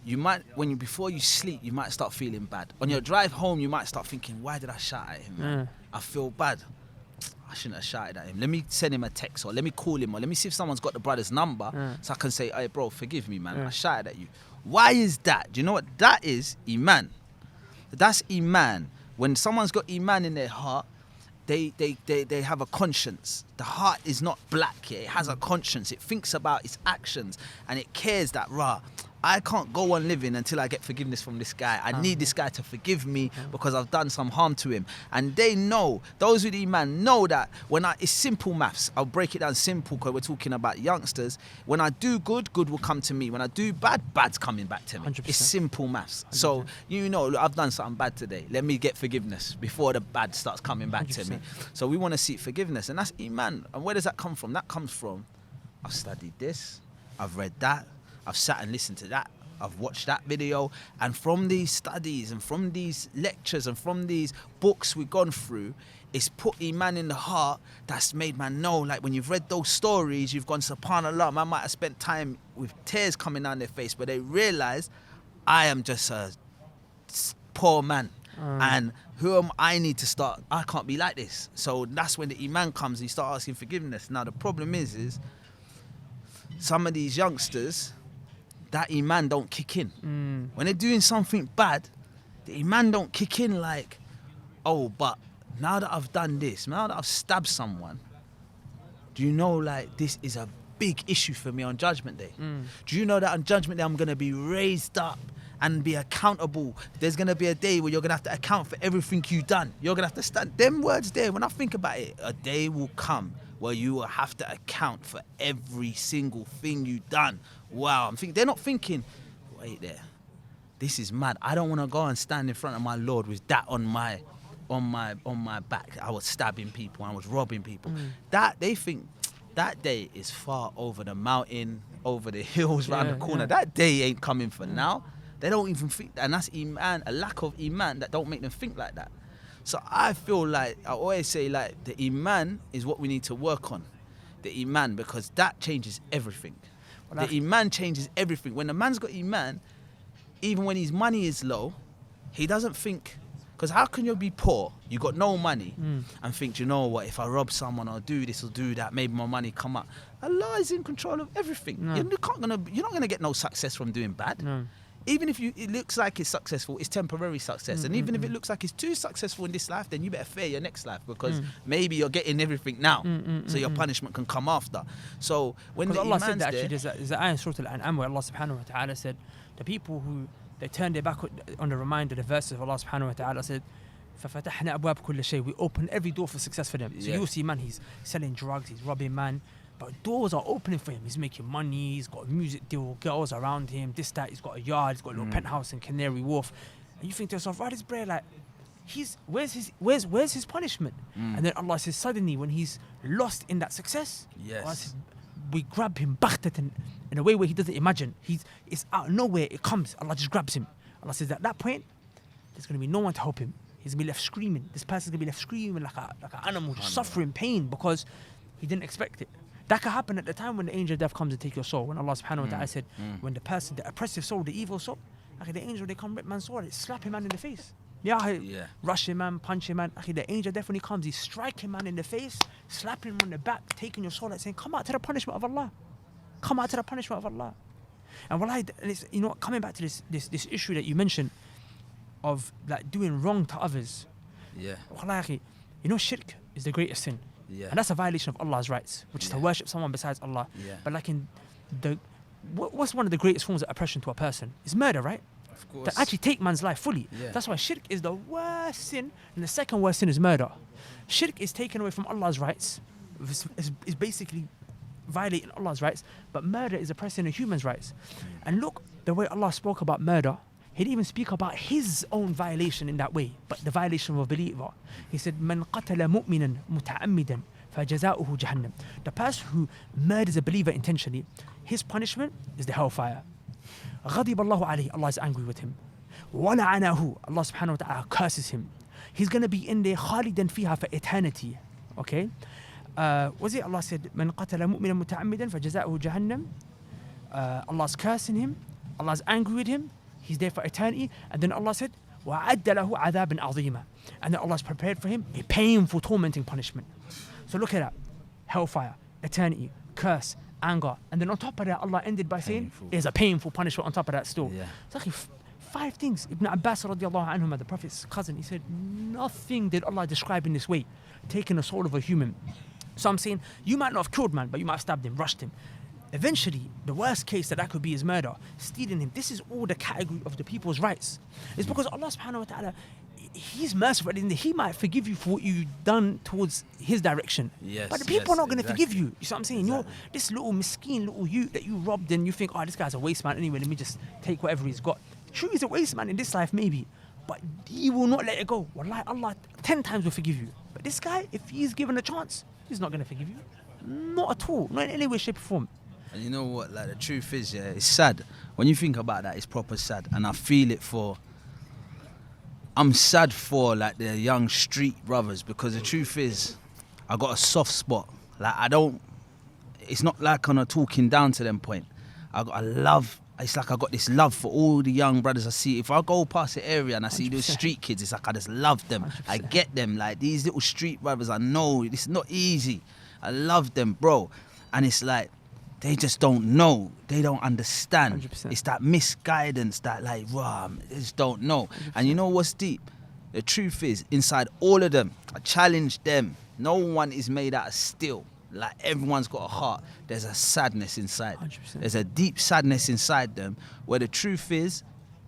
you might, before you sleep, you might start feeling bad. On your drive home, you might start thinking, why did I shout at him? I feel bad. I shouldn't have shouted at him. Let me send him a text, or let me call him, or let me see if someone's got the brother's number so I can say, hey bro, forgive me, man. I shouted at you. Why is that? Do you know what that is? Iman. That's Iman. When someone's got Iman in their heart, they have a conscience. The heart is not black here. It has a conscience. It thinks about its actions, and it cares that, I can't go on living until I get forgiveness from this guy. I need this guy to forgive me because I've done some harm to him. And they know, those with Iman know that it's simple maths. I'll break it down simple because we're talking about youngsters. When I do good, good will come to me. When I do bad, bad's coming back to me. 100%. It's simple maths. 100%. So, look, I've done something bad today. Let me get forgiveness before the bad starts coming back 100%. To me. So we want to seek forgiveness. And that's Iman. And where does that come from? That comes from, I've studied this, I've read that, I've sat and listened to that. I've watched that video. And from these studies and from these lectures and from these books we've gone through, it's put Iman in the heart that's made man know. Like when you've read those stories, you've gone, subhanAllah, man might have spent time with tears coming down their face, but they realise I am just a poor man. And who am I need to start? I can't be like this. So that's when the Iman comes and you start asking forgiveness. Now the problem is some of these youngsters, that Iman don't kick in. When they're doing something bad, the Iman don't kick in like, oh, but now that I've done this, now that I've stabbed someone, do you know, like, this is a big issue for me on Judgment Day? Do you know that on Judgment Day I'm going to be raised up and be accountable? There's going to be a day where you're going to have to account for everything you've done. You're going to have to stand. Them words there, when I think about it, a day will come where you will have to account for every single thing you've done. Wow, I'm thinking, they're not thinking, wait there, this is mad. I don't want to go and stand in front of my Lord with that on my back. I was stabbing people, I was robbing people. That, they think that day is far over the mountain, over the hills, round the corner. That day ain't coming for now. They don't even think, and that's Iman, a lack of Iman that don't make them think like that. So I feel like, I always say, like, the Iman is what we need to work on. The Iman, because that changes everything. The Iman changes everything. When a man's got Iman, even when his money is low, he doesn't think, because how can you be poor, you got no money, and think, you know what, if I rob someone or do this or do that, maybe my money come up. Allah is in control of everything. You're not gonna get no success from doing bad. even if it looks like it's successful, it's temporary success. And even if it looks like it's too successful in this life, then you better fear your next life, because maybe you're getting everything now, so your punishment can come after. So when the Allah said iman's that, there, actually, there's an ayah in Surah Al-An'am where Allah subhanahu wa ta'ala said, the people who they turned their back on the reminder, the verses of Allah subhanahu wa ta'ala said, فَفَتَحْنَا أَبْوَابَ كُلِّ شَيْءٍ, we open every door for success for them. So you'll see, man, he's selling drugs, he's robbing, man, but doors are opening for him. He's making money, he's got a music deal, girls around him, this, that, he's got a yard, he's got a little penthouse in Canary Wharf. And you think to yourself, right, this bread, like, where's his punishment? And then Allah says, suddenly, when he's lost in that success, Allah says, we grab him baghtatan, in a way where he doesn't imagine. It's out of nowhere, it comes, Allah just grabs him. Allah says, at that point, there's going to be no one to help him. He's going to be left screaming. This person's going to be left screaming like an animal, just suffering pain because he didn't expect it. That could happen at the time when the angel of death comes to take your soul. When Allah subhanahu wa ta'ala said, when the person, the oppressive soul, the evil soul, the angel, they come rip man's sword, slap him man in the face. Rush him man, punch him man. The angel of death, when he comes, he's striking man in the face, slapping him on the back, taking your soul, like saying, come out to the punishment of Allah. Come out to the punishment of Allah. And wallahi, it's, coming back to this issue that you mentioned of like doing wrong to others. Wallahi, shirk is the greatest sin. And that's a violation of Allah's rights, which is to worship someone besides Allah. But like what's one of the greatest forms of oppression to a person? Is murder, right? Of course. To actually take man's life fully. That's why shirk is the worst sin, and the second worst sin is murder. Shirk is taken away from Allah's rights. Is basically violating Allah's rights, but murder is oppressing a human's rights. And look, the way Allah spoke about murder, he didn't even speak about his own violation in that way, but the violation of a believer. He said, "Man qatala mu'minan muta'ammidan fajaza'uhu jahannam." The person who murders a believer intentionally, his punishment is the hellfire. غضب الله عليه, Allah is angry with him. وَلَعَنَهُ, Allah subhanahu wa ta'ala curses him. He's going to be in there خالدا فيها for eternity. Okay? Was it Allah said, "Man qatala mu'minan muta'ammidan fajaza'uhu jahannam." Allah's cursing him, Allah's angry with him, he's there for eternity. And then Allah said, وَعَدَّ لَهُ عَذَابًا عَظِيمًا, and then Allah's prepared for him a painful, tormenting punishment. So look at that. Hellfire, eternity, curse, anger. And then on top of that, Allah ended by saying, there's a painful punishment on top of that still. It's like 5 things. Ibn Abbas radiallahu anhuma, the Prophet's cousin, he said, nothing did Allah describe in this way, taking the soul of a human. So I'm saying, you might not have killed man, but you might have stabbed him, rushed him. Eventually, the worst case that could be is murder, stealing him. This is all the category of the people's rights. It's because Allah subhanahu wa ta'ala, He's merciful. He might forgive you for what you've done towards His direction. But the people are not going to forgive you. You see what I'm saying? You're this little miskeen, little you that you robbed, and you think, oh, this guy's a waste man anyway, let me just take whatever he's got. True, he's a waste man in this life, maybe, but He will not let it go. Wallahi, Allah 10 times will forgive you. But this guy, if he's given a chance, He's not going to forgive you. Not at all. Not in any way, shape, or form. And you know what, like the truth is, it's sad. When you think about that, it's proper sad. And I feel it I'm sad for like the young street brothers, because the truth is, I got a soft spot. Like it's not like I'm talking down to them point. It's like I got this love for all the young brothers I see. If I go past the area and I see 100%. Those street kids, it's like I just love them. 100%. I get them. Like these little street brothers, I know it's not easy. I love them, bro. And it's like, they just don't know. They don't understand. 100%. It's that misguidance that like, they just don't know. 100%. And you know what's deep? The truth is, inside all of them, I challenge them. No one is made out of steel. Like everyone's got a heart. There's a sadness inside. 100%. There's a deep sadness inside them where the truth is,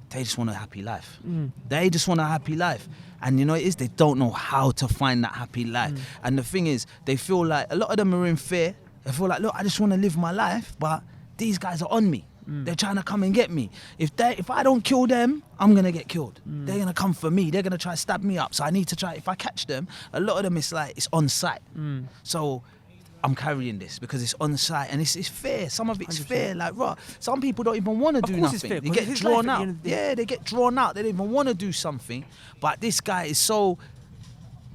they just want a happy life. They just want a happy life. And you know what it is? They don't know how to find that happy life. And the thing is, they feel like, a lot of them are in fear. They feel like, look, I just want to live my life, but these guys are on me. They're trying to come and get me. If I don't kill them, I'm going to get killed. They're going to come for me. They're going to try to stab me up. So I need to try. If I catch them, a lot of them, it's like, it's on sight. So I'm carrying this because it's on sight and it's fair. Some of it's 100%. Fair. Like, some people don't even want to do nothing. They get drawn out. Yeah, they get drawn out. They don't even want to do something. But this guy is so...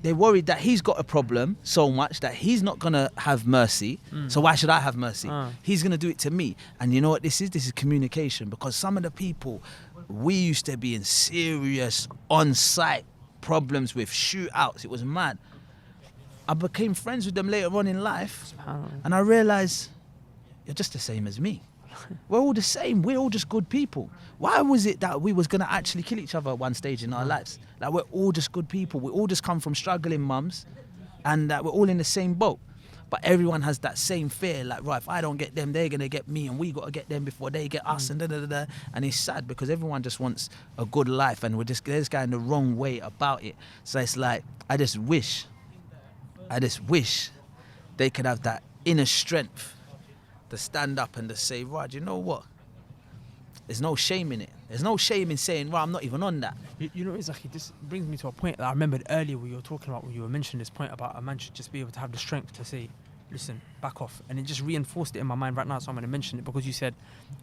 They're worried that he's got a problem so much that he's not going to have mercy. So why should I have mercy? He's going to do it to me. And you know what this is? This is communication. Because some of the people we used to be in serious on-site problems with, shootouts. It was mad. I became friends with them later on in life. And I realised, you're just the same as me. We're all the same. We're all just good people. Why was it that we was going to actually kill each other at one stage in our lives? Like, we're all just good people. We all just come from struggling mums, and that we're all in the same boat. But everyone has that same fear, like, right, if I don't get them, they're going to get me, and we got to get them before they get us, and da-da-da-da. And it's sad because everyone just wants a good life, and they're just going the wrong way about it. So it's like, I just wish they could have that inner strength to stand up and to say, right, you know what? There's no shame in it. There's no shame in saying, well, I'm not even on that. You know, exactly. This brings me to a point that I remembered earlier when you were talking about, when you were mentioning this point about a man should just be able to have the strength to say, listen, back off. And it just reinforced it in my mind right now, so I'm going to mention it because you said,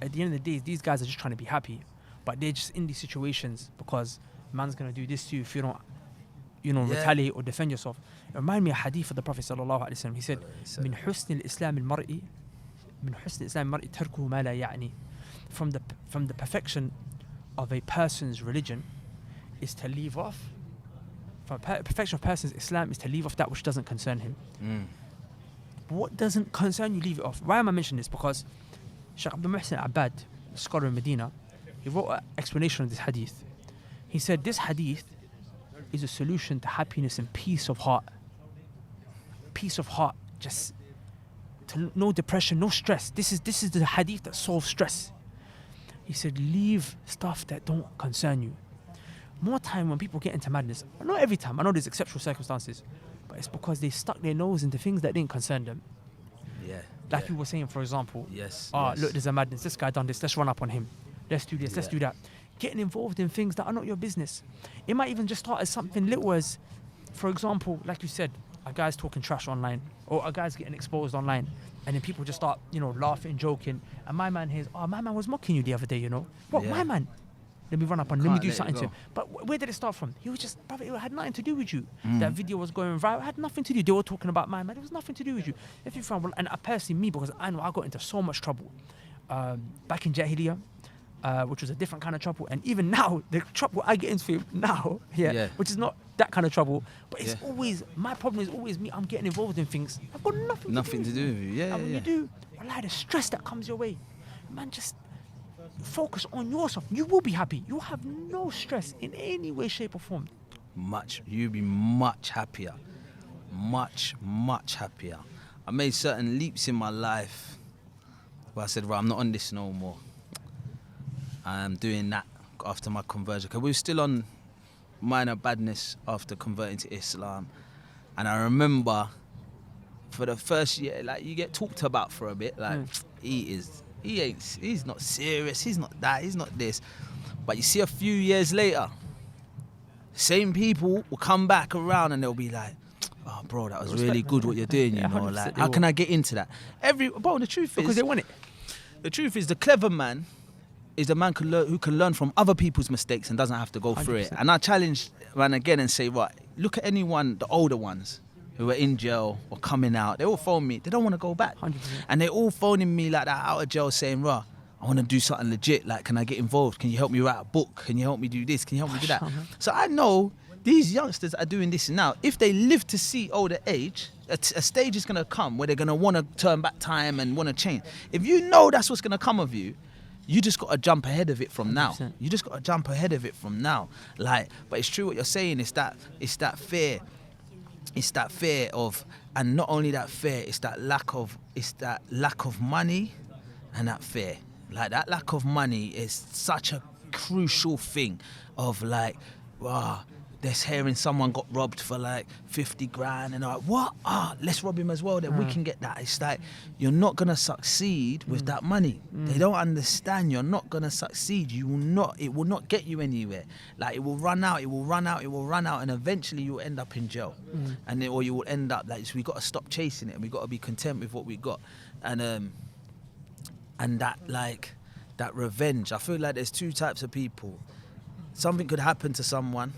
at the end of the day, these guys are just trying to be happy, but they're just in these situations because man's going to do this to you if you don't, retaliate or defend yourself. It reminded me of a hadith of the Prophet sallallahu alaihi wasallam. He said, "Min husn al-Islam al-mar'i, min husn al-Islam al-mar'i tarkuhu ma la ya'ni." From the perfection of a person's religion is to leave off. From perfection of a person's Islam is to leave off that which doesn't concern him. What doesn't concern you, leave it off. Why am I mentioning this? Because Shaykh Abdul Muhsin Abbad, a scholar in Medina, he wrote an explanation of this hadith. He said this hadith is a solution to happiness and peace of heart. Peace of heart, just no depression, no stress. This is the hadith that solves stress. He said, leave stuff that don't concern you. More time when people get into madness, not every time, I know there's exceptional circumstances, but it's because they stuck their nose into things that didn't concern them. Yeah. Like you were saying, for example, Yes. look, there's a madness, this guy done this, let's run up on him. Let's do this, let's do that. Getting involved in things that are not your business. It might even just start as something little as, for example, like you said, a guy's talking trash online, or a guy's getting exposed online, and then people just start, laughing, joking, and my man hears, oh, my man was mocking you the other day, What, Yeah. my man? Let me run up and let me Can't do let it something to go. him. But where did it start from? He was just, brother, it had nothing to do with you. That video was going viral, it had nothing to do. They were talking about my man, it was nothing to do with you. If you found, well, and personally, me, because I know I got into so much trouble back in Jahiliyyah, which was a different kind of trouble, and even now, the trouble I get into now, which is not that kind of trouble, but it's always, my problem is always me, I'm getting involved in things, I've got nothing to do with with you. Yeah, and when yeah. you do, wallahi, the stress that comes your way, man, just focus on yourself. You will be happy. You'll have no stress in any way, shape or form. You'll be much happier. Much happier. I made certain leaps in my life where I said, right, I'm not on this no more. I'm doing that after my conversion. Because we were still on minor badness after converting to Islam. And I remember for the first year, like, you get talked about for a bit, like, he's not serious, he's not that, he's not this. But you see a few years later, same people will come back around and they'll be like, oh, bro, that was really good what you're doing, Yeah, 100% like, they how will. can I get into that? Bro, the truth Because is, they want it. the truth is, the clever man is the man who can learn from other people's mistakes and doesn't have to go through it. 100%. And I challenge man again and say, right, look at anyone, the older ones who are in jail or coming out, they all phone me. They don't want to go back. 100%. And they're all phoning me like that out of jail saying, rah, I want to do something legit. Like, can I get involved? Can you help me write a book? Can you help me do this? Can you help me do that? So I know these youngsters are doing this now. If they live to see older age, a stage is going to come where they're going to want to turn back time and want to change. If you know that's what's going to come of you, you just got to jump ahead of it from now. 100%. You just got to jump ahead of it from now. Like, but it's true what you're saying. It's that fear. It's that fear of, and not only that fear, it's that lack of money, and that fear. Like, that lack of money is such a crucial thing. Of like, wow, there's hearing someone got robbed for like 50 grand, and they're like, what? Let's rob him as well. Then we can get that. It's like, you're not gonna succeed with that money. They don't understand. You're not gonna succeed. You will not. It will not get you anywhere. Like, it will run out. It will run out. It will run out, and eventually you will end up in jail. Or you will end up like, we got to stop chasing it, and we got to be content with what we got. And that, like, that revenge. I feel like there's two types of people. Something could happen to someone,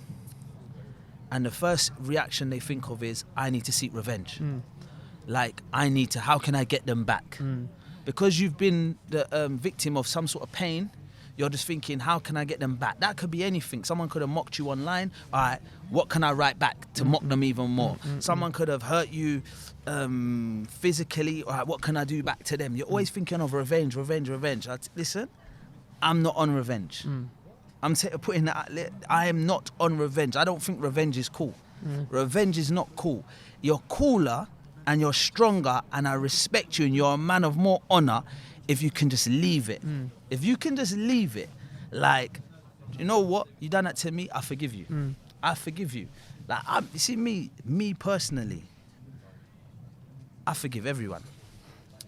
and the first reaction they think of is, I need to seek revenge. Like, how can I get them back? Because you've been the victim of some sort of pain, you're just thinking, how can I get them back? That could be anything. Someone could have mocked you online. All right, what can I write back to mock them even more? Someone could have hurt you physically. All right, what can I do back to them? You're always thinking of revenge. Listen, I'm not on revenge. I'm putting that out there. I am not on revenge. I don't think revenge is cool. Revenge is not cool. You're cooler and you're stronger, and I respect you, and you're a man of more honor if you can just leave it. If you can just leave it, like, you know what? You done that to me, I forgive you. I forgive you. Like, you see, me personally, I forgive everyone.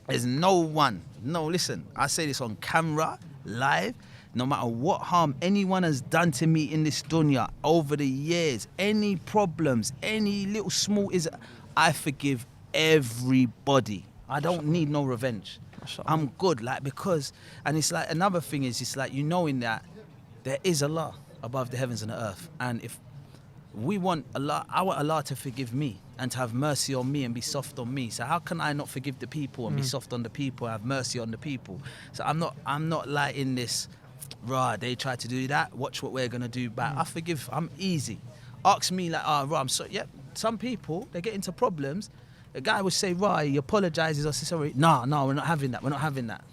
There's no one. No, listen, I say this on camera, live. No matter what harm anyone has done to me in this dunya over the years, any problems, any little small I forgive everybody. I don't need no revenge. I'm good, like, because, and it's like, another thing is, it's like, you knowing that there is Allah above the heavens and the earth, and if we want Allah, I want Allah to forgive me and to have mercy on me and be soft on me. So how can I not forgive the people and be soft on the people and have mercy on the people? So I'm not like in this, they tried to do that, watch what we're gonna do back. I forgive, I'm easy. Ask me like, I'm sorry. Yep, some people, they get into problems. The guy would say, he apologizes or say sorry. No, we're not having that.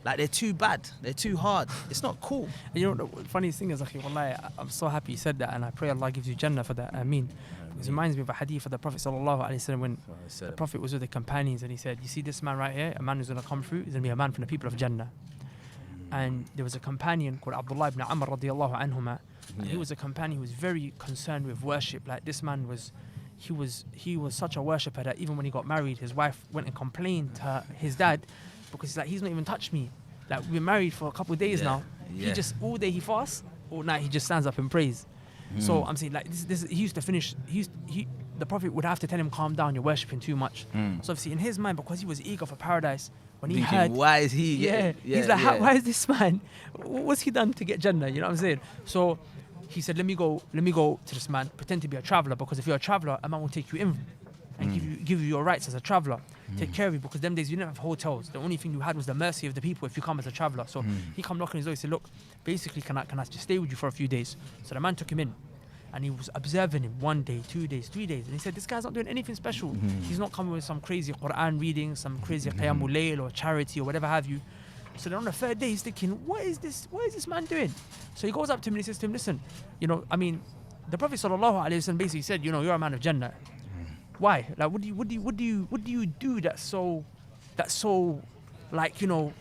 Like, they're too bad, they're too hard. It's not cool. And you know, the funniest thing is, wallahi, I'm so happy you said that, and I pray Allah gives you Jannah for that. I mean, it reminds me of a hadith of the Prophet sallallahu alaihi wasallam, when the Prophet was with the companions, and he said, you see this man right here, a man who's going to come through, he's going to be a man from the people of Jannah. And there was a companion called Abdullah ibn Amr radiallahu anhuma. And he was a companion who was very concerned with worship. Like, this man was, he was such a worshipper that even when he got married, his wife went and complained to his dad, because he's like, he's not even touched me. Like, we've been married for a couple of days now. He just, all day he fasts, all night he just stands up and prays. So I'm saying, like, this he used to finish, the Prophet would have to tell him, calm down, you're worshipping too much. So obviously in his mind, because he was eager for paradise, when he thinking, heard, why is he? He's like, why is this man? What's he done to get Jannah? You know what I'm saying? So he said, let me go to this man, pretend to be a traveler, because if you're a traveler, a man will take you in and give you your rights as a traveler, take care of you, because them days you didn't have hotels. The only thing you had was the mercy of the people if you come as a traveler. So he come knocking his door. He said, look, basically, can I just stay with you for a few days? So the man took him in, and he was observing him 1 day, 2 days, 3 days, and he said, this guy's not doing anything special. He's not coming with some crazy Quran reading, some crazy Qiyamul Layl or charity or whatever have you. So then on the third day, he's thinking, what is this man doing? So he goes up to him and he says to him, listen, you know, I mean, the Prophet sallallahu alaihi wasallam basically said, you know, you're a man of Jannah. Why? Like, what do you do that's so, like, you know,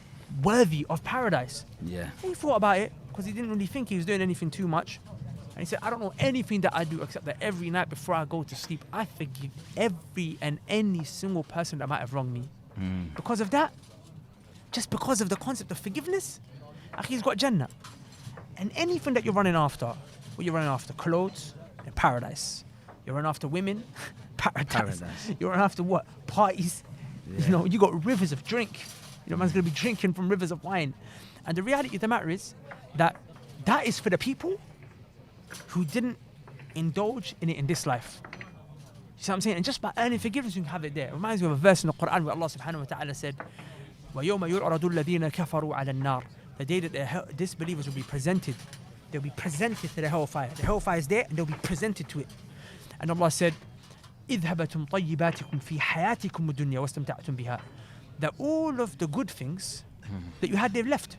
worthy of paradise? Yeah. And he thought about it, because he didn't really think he was doing anything too much. And he said, I don't know anything that I do except that every night before I go to sleep, I forgive every and any single person that might have wronged me. Because of that, just because of the concept of forgiveness, he's got Jannah. And anything that you're running after, what you're running after, clothes, paradise. You're running after women, paradise. You're running after what? Parties. You know, you got rivers of drink. You know, man's going to be drinking from rivers of wine. And the reality of the matter is that is for the people who didn't indulge in it in this life. You see what I'm saying? And just by earning forgiveness, you can have it there. It reminds me of a verse in the Quran where Allah subhanahu wa ta'ala said, وَيَوْمَ يُعْرَضُ الَّذِينَ كَفَرُوا عَلَى النَّارِ. The day that the disbelievers will be presented. They'll be presented to the hellfire. The hellfire is there and they'll be presented to it. And Allah said, اذهبتم طيباتكم في حياتكم الدنيا واستمتعتم بها. That all of the good things that you had, they've left.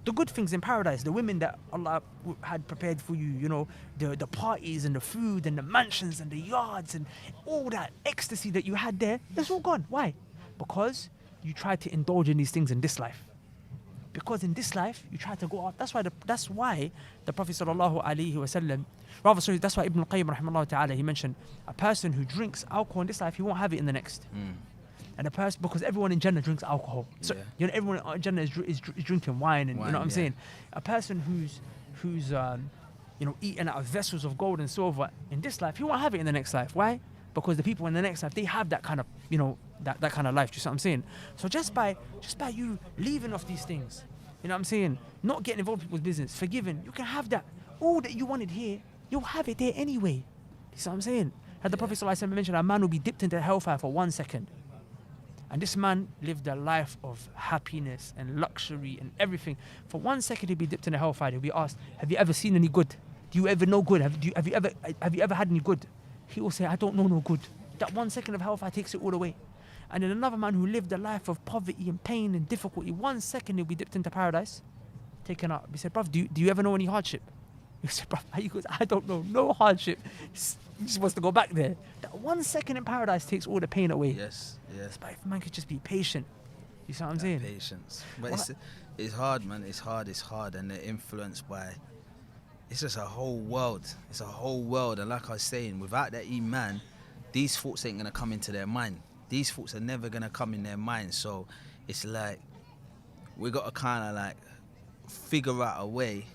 The good things in paradise, the women that Allah had prepared for you, you know, the parties and the food and the mansions and the yards and all that ecstasy that you had there, that's all gone. Why? Because you tried to indulge in these things in this life. Because in this life, you try to go out. That's why the Prophet sallallahu alaihi wasallam, that's why Ibn al-Qayyim rahimahullah ta'ala, he mentioned a person who drinks alcohol in this life, he won't have it in the next. And a person, because everyone in Jannah drinks alcohol. So, you know, everyone in Jannah is drinking wine, and you know what I'm saying? A person who's you know, eating out of vessels of gold and silver in this life, he won't have it in the next life. Why? Because the people in the next life, they have that kind of, you know, that kind of life. Do you see what I'm saying? So just by you leaving off these things, you know what I'm saying? Not getting involved in people's business, forgiving, you can have that. All that you wanted here, you'll have it there anyway. You see what I'm saying? Had the Prophet ﷺ mentioned, a man will be dipped into hellfire for 1 second. And this man lived a life of happiness and luxury and everything. For 1 second, he'd be dipped in the hellfire. He'll be asked, "Have you ever seen any good? Do you ever know good? Have you ever had any good?" He will say, "I don't know no good." That 1 second of hellfire takes it all away. And then another man who lived a life of poverty and pain and difficulty, 1 second he'll be dipped into paradise, taken up. He said, "Bruv, do you ever know any hardship?" He said, "Bruv," he goes, "I don't know no hardship." He just wants to go back there. That 1 second in paradise takes all the pain away. Yes. But if man could just be patient, you see what I'm saying? Patience. But it's hard, man. It's hard, and they're influenced by. It's just a whole world. It's a whole world, and like I was saying, without that iman, these thoughts ain't gonna come into their mind. These thoughts are never gonna come in their mind. So it's like we gotta kind of like figure out a way.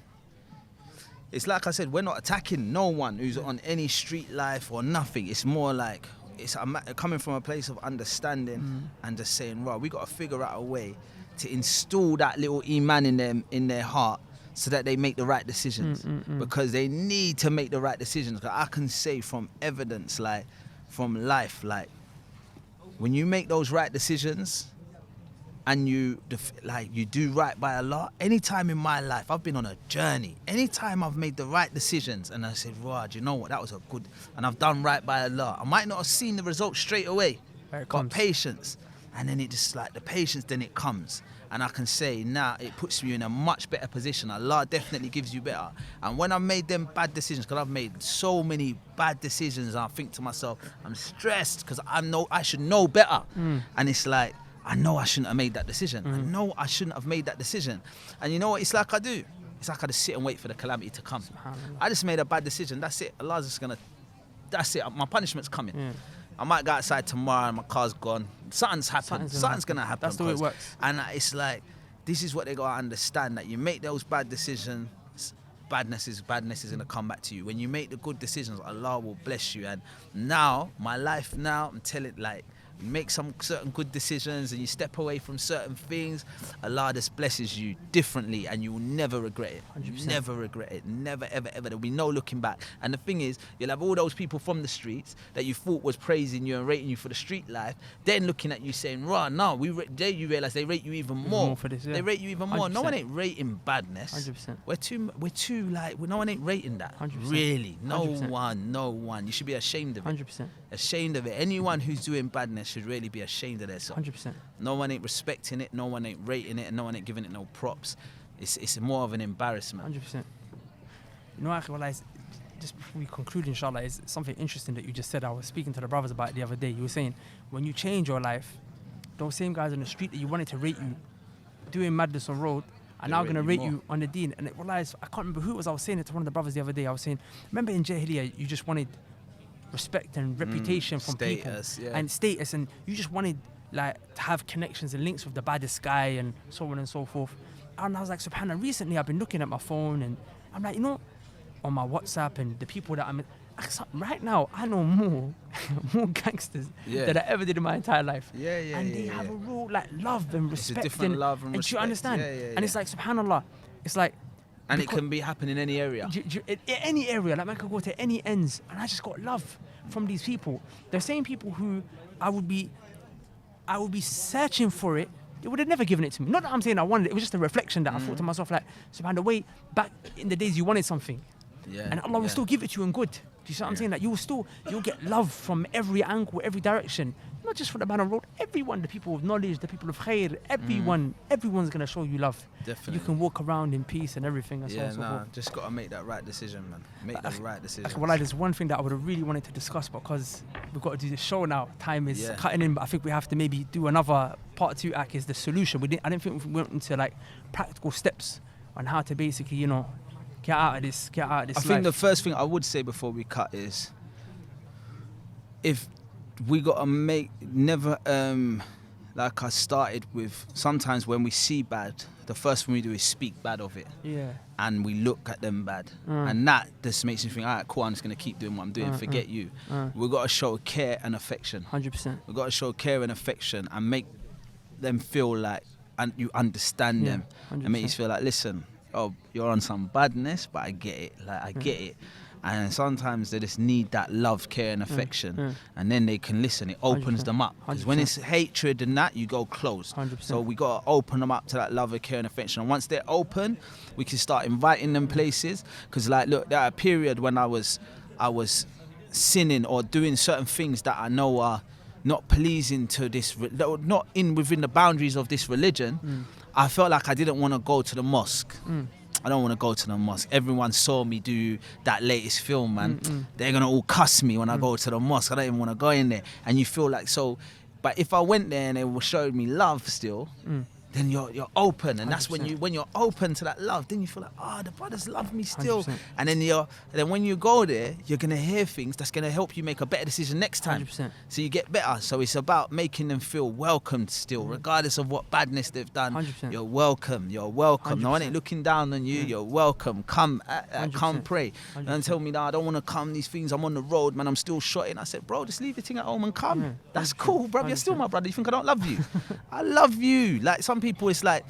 It's like I said, we're not attacking no one who's on any street life or nothing. It's more like it's coming from a place of understanding and just saying, right, we got to figure out a way to install that little iman in them, in their heart, so that they make the right decisions. Because they need to make the right decisions. 'Cause I can say from evidence, like from life, like when you make those right decisions and you do right by Allah. Anytime in my life, I've been on a journey. Anytime I've made the right decisions and I said, Raj, you know what, that was a good, and I've done right by Allah. I might not have seen the result straight away, but patience. And then it just like the patience, then it comes. And I can say now it puts you in a much better position. Allah definitely gives you better. And when I made them bad decisions, because I've made so many bad decisions, I think to myself, I'm stressed because I should know better. And it's like, I know I shouldn't have made that decision. I know I shouldn't have made that decision. And you know what it's like I do? It's like I just sit and wait for the calamity to come. I just made a bad decision. That's it. Allah's just going to, that's it. My punishment's coming. I might go outside tomorrow and my car's gone. Something's happened. Something's going to happen. That's the way it works. And it's like, this is what they got to understand, that you make those bad decisions, badness is going to come back to you. When you make the good decisions, Allah will bless you. And now, my life now, I'm telling, like, you make some certain good decisions and you step away from certain things, Allah just blesses you differently and you will never regret it. 100%. Never regret it. Never, ever, ever. There'll be no looking back. And the thing is, you'll have all those people from the streets that you thought was praising you and rating you for the street life, then looking at you saying, "Rah, no, you realise they rate you even more for this, yeah. They rate you even more. 100%. No one ain't rating badness. 100%. We're too like, no one ain't rating that. 100%. Really. No 100%. one. You should be ashamed of it. 100%. Ashamed of it. Anyone who's doing badness should really be ashamed of themselves. 100%. No one ain't respecting it, no one ain't rating it, and no one ain't giving it no props. It's more of an embarrassment. 100%. You know, I realize, just before we conclude, inshallah, is something interesting that you just said. I was speaking to the brothers about it the other day. You were saying, when you change your life, those same guys on the street that you wanted to rate you doing madness on road are now going to rate you on the deen. And I realized, I can't remember who it was. I was saying it to one of the brothers the other day. I was saying, remember in Jahiliyyah, you just wanted respect and reputation from status, people, yeah. and status, and you just wanted like to have connections and links with the baddest guy and so on and so forth. And I was like, subhanAllah, recently I've been looking at my phone and I'm like, you know, on my WhatsApp and the people that I'm right now, I know more gangsters than I ever did in my entire life. And they have a real like love and respect. It's a different love and respect. Do you understand? And it's like, subhanAllah, it's like, and it can be happening in any area. Any area, like man can go to any ends, and I just got love from these people. The same people who I would be searching for it. They would have never given it to me. Not that I'm saying I wanted it. It was just a reflection that I thought to myself, like, subhanAllah, way back in the days you wanted something, and Allah will still give it to you in good. Do you see what I'm saying? Like you'll get love from every angle, every direction. Not just for the man on road. Everyone, the people of knowledge, the people of khair, everyone's gonna show you love. Definitely. You can walk around in peace and everything. And so on and so forth. Just gotta make that right decision, man. Make the right decision. Well, there's one thing that I would have really wanted to discuss, because we've got to do the show now. Time is cutting in, but I think we have to maybe do another part 2 act, is the solution. I didn't think we went into like practical steps on how to basically, you know, get out of this I life. think the first thing I would say before we cut is, if we gotta like I started with, sometimes when we see bad, the first thing we do is speak bad of it. And we look at them bad. And that just makes me think, all right, cool, I'm just gonna keep doing what I'm doing, forget you. We've got to show care and affection. 100%. We've got to show care and affection and make them feel like, and you understand them, 100%. and make you feel like, listen, oh, you're on some badness, but I get it. Like, I get it. And sometimes they just need that love, care and affection. yeah. And then they can listen. It opens 100%. them up. Because when it's hatred and that, you go closed. 100%. So we got to open them up to that love, care and affection. And once they're open, we can start inviting them places. Because like, look, there was a period when I was sinning or doing certain things that I know are not pleasing to this, not within the boundaries of this religion. I felt like I didn't want to go to the mosque. I don't want to go to the mosque. Everyone saw me do that latest film, man. They're going to all cuss me when I go to the mosque. I don't even want to go in there. And you feel like so. But if I went there and they showed me love still, then you're open. And that's when 100%. when you're open to that love, then you feel like, the brothers love me still. 100%. And then when you go there, you're going to hear things that's going to help you make a better decision next time. 100%. So you get better. So it's about making them feel welcomed still, regardless of what badness they've done. 100%. You're welcome. You're welcome. No one ain't 100%. looking down on you. You're welcome. Come, come 100%. pray. And tell me, I don't want to come. These things, I'm on the road, man. I'm still shotting. I said, bro, just leave your thing at home and come. Yeah. That's cool, bro. You're still 100%. my brother. You think I don't love you? I love you. Like some people, it's like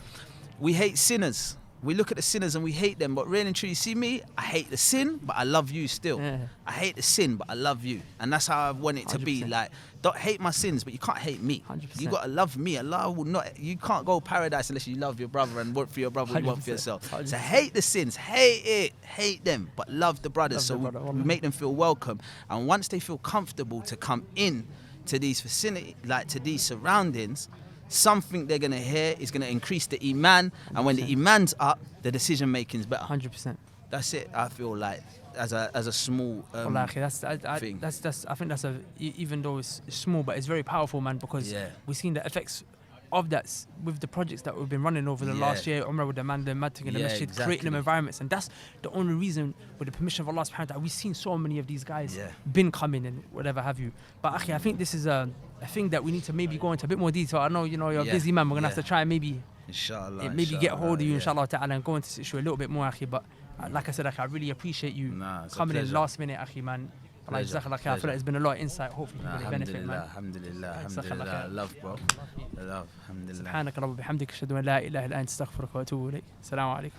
we hate sinners. We look at the sinners and we hate them, but really and truly, see me, I hate the sin, but I love you still. Yeah. I hate the sin, but I love you. And that's how I want it to be. 100%. Like, don't hate my sins, but you can't hate me. 100%. You got to love me. Allah will not, you can't go paradise unless you love your brother and work for your brother and work for 100%. yourself. 100%. So hate the sins, hate it, hate them, but love the brothers. Love So the brother, we wallahi. make them feel welcome. And once they feel comfortable to come in to these facilities, like to these surroundings, something they're going to hear is going to increase the iman, and when the 100%. iman's up, the decision making's better. 100%. That's it. I feel like as a small Wallahi, that's I thing. think that's even though it's small, but it's very powerful, man, because Yeah. we've seen the effects of that with the projects that we've been running over the last year. Umrah with the man, the Matic and the Yeah, Masjid, exactly. creating them environments, and that's the only reason, with the permission of Allah subhanahu wa ta'ala, we've seen so many of these guys Yeah. been coming and whatever have you. But Akhi, I think this is a thing that we need to maybe go into a bit more detail. I know you're a Yeah, busy man. We're gonna have yeah. to try and maybe Inshallah. get hold of you, yeah. inshallah ta'ala, and go into this issue a little bit more, Akhi. But like I said, Akhi, I really appreciate you Nah, it's a coming in pleasure. last minute, Akhi, man. Like, Pleasure, Jazakallah khair. I feel pleasure. like it's been a lot of insight. Hopefully, you really benefit, Alhamdulillah, man. alhamdulillah, Jazakallah alhamdulillah. khair. Love, bro. Love, alhamdulillah. سبحانك اللهم وبحمدك أشهد أن لا إله إلا أنت أستغفرك وأتوب إليك. السلام عليكم.